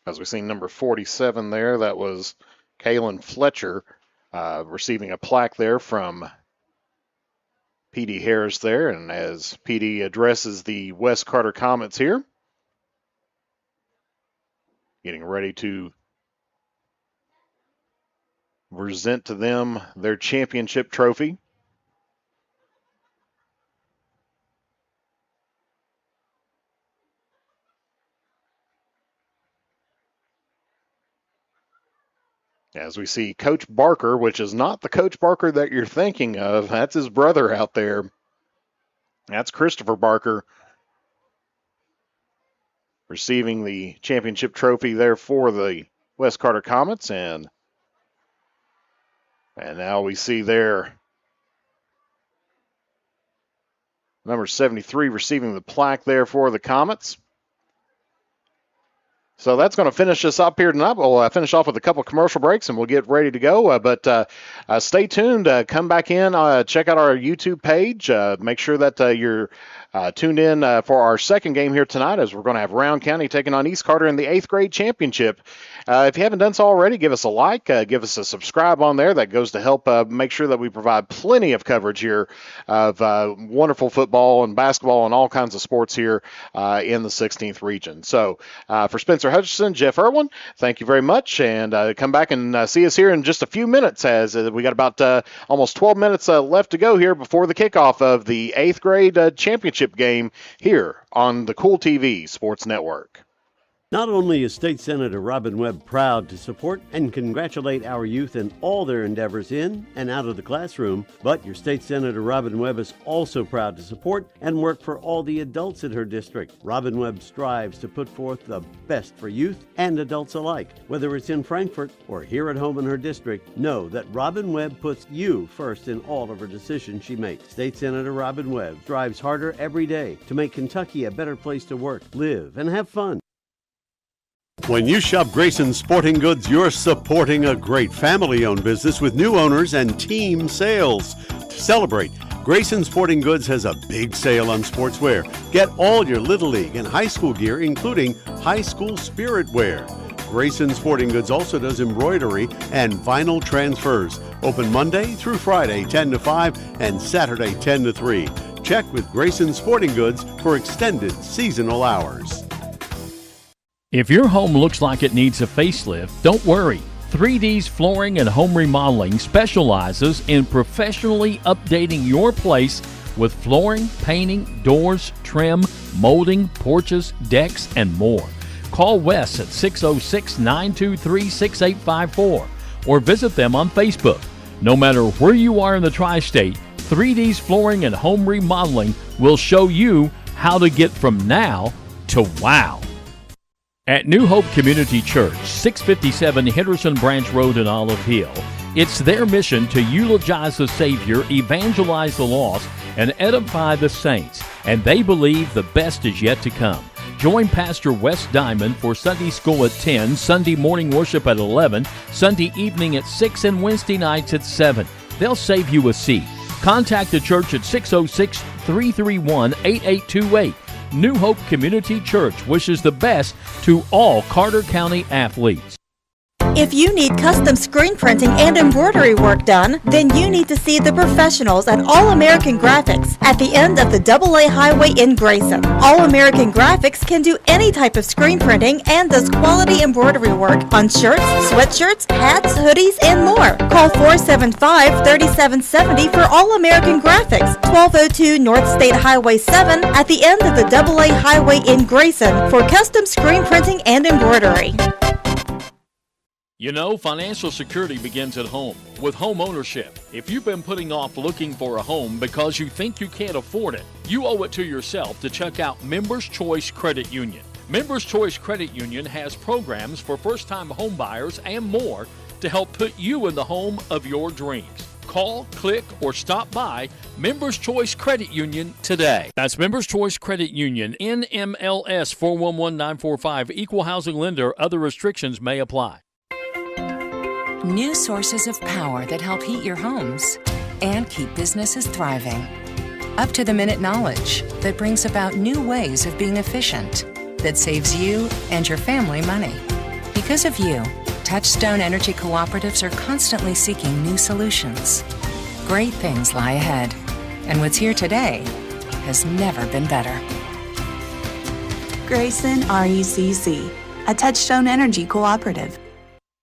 As we see number 47 there, that was Kaylin Fletcher receiving a plaque there from P.D. Harris there. And as P.D. addresses the West Carter Comets here, getting ready to present to them their championship trophy. As we see Coach Barker, which is not the Coach Barker that you're thinking of. That's his brother out there. That's Christopher Barker receiving the championship trophy there for the West Carter Comets. And now we see there number 73 receiving the plaque there for the Comets. So that's going to finish us up here tonight. We'll finish off with a couple commercial breaks and we'll get ready to go. But stay tuned. Come back in. Check out our YouTube page. Make sure that you're tuned in for our second game here tonight, as we're going to have Round County taking on East Carter in the 8th grade championship. If you haven't done so already, give us a like, give us a subscribe on there. That goes to help make sure that we provide plenty of coverage here of wonderful football and basketball and all kinds of sports here in the 16th region. So for Spencer Hutchinson, Jeff Irwin, thank you very much. And come back and see us here in just a few minutes, as we got about almost 12 minutes left to go here before the kickoff of the 8th grade championship game here on the Kool TV Sports Network. Not only is State Senator Robin Webb proud to support and congratulate our youth in all their endeavors in and out of the classroom, but your State Senator Robin Webb is also proud to support and work for all the adults in her district. Robin Webb strives to put forth the best for youth and adults alike. Whether it's in Frankfort or here at home in her district, know that Robin Webb puts you first in all of her decisions she makes. State Senator Robin Webb strives harder every day to make Kentucky a better place to work, live, and have fun. When you shop Grayson Sporting Goods, you're supporting a great family-owned business with new owners and team sales. To celebrate, Grayson Sporting Goods has a big sale on sportswear. Get all your Little League and high school gear, including high school spirit wear. Grayson Sporting Goods also does embroidery and vinyl transfers. Open Monday through Friday, 10 to 5, and Saturday, 10 to 3. Check with Grayson Sporting Goods for extended seasonal hours. If your home looks like it needs a facelift, don't worry. 3D's Flooring and Home Remodeling specializes in professionally updating your place with flooring, painting, doors, trim, molding, porches, decks, and more. Call Wes at 606-923-6854 or visit them on Facebook. No matter where you are in the tri-state, 3D's Flooring and Home Remodeling will show you how to get from now to wow. At New Hope Community Church, 657 Henderson Branch Road in Olive Hill, it's their mission to eulogize the Savior, evangelize the lost, and edify the saints, and they believe the best is yet to come. Join Pastor Wes Diamond for Sunday school at 10, Sunday morning worship at 11, Sunday evening at 6, and Wednesday nights at 7. They'll save you a seat. Contact the church at 606-331-8828. New Hope Community Church wishes the best to all Carter County athletes. If you need custom screen printing and embroidery work done, then you need to see the professionals at All American Graphics at the end of the AA Highway in Grayson. All American Graphics can do any type of screen printing and does quality embroidery work on shirts, sweatshirts, hats, hoodies, and more. Call 475-3770 for All American Graphics, 1202 North State Highway 7 at the end of the AA Highway in Grayson for custom screen printing and embroidery. You know, financial security begins at home with home ownership. If you've been putting off looking for a home because you think you can't afford it, you owe it to yourself to check out Members Choice Credit Union. Members Choice Credit Union has programs for first-time home buyers and more to help put you in the home of your dreams. Call, click, or stop by Members Choice Credit Union today. That's Members Choice Credit Union, NMLS 411945, Equal Housing Lender. Other restrictions may apply. New sources of power that help heat your homes and keep businesses thriving. Up-to-the-minute knowledge that brings about new ways of being efficient, that saves you and your family money. Because of you, Touchstone Energy Cooperatives are constantly seeking new solutions. Great things lie ahead, and what's here today has never been better. Grayson RECC, a Touchstone Energy Cooperative.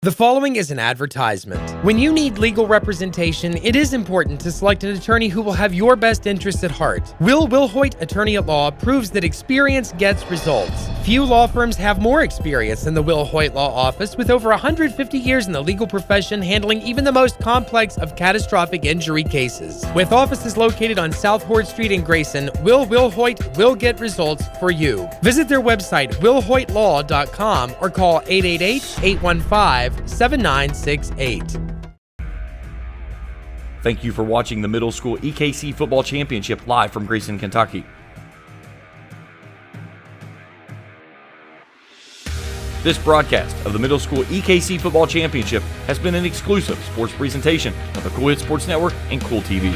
The following is an advertisement. When you need legal representation, it is important to select an attorney who will have your best interests at heart. Will Wilhoit Attorney at Law proves that experience gets results. Few law firms have more experience than the Wilhoit Law Office, with over 150 years in the legal profession handling even the most complex of catastrophic injury cases. With offices located on South Hort Street in Grayson, Wilhoit will get results for you. Visit their website, wilhoitlaw.com, or call 888-815-7968. Thank you for watching the Middle School EKC Football Championship live from Grayson, Kentucky. This broadcast of the Middle School EKC Football Championship has been an exclusive sports presentation of the Kool Sports Network and Kool TV.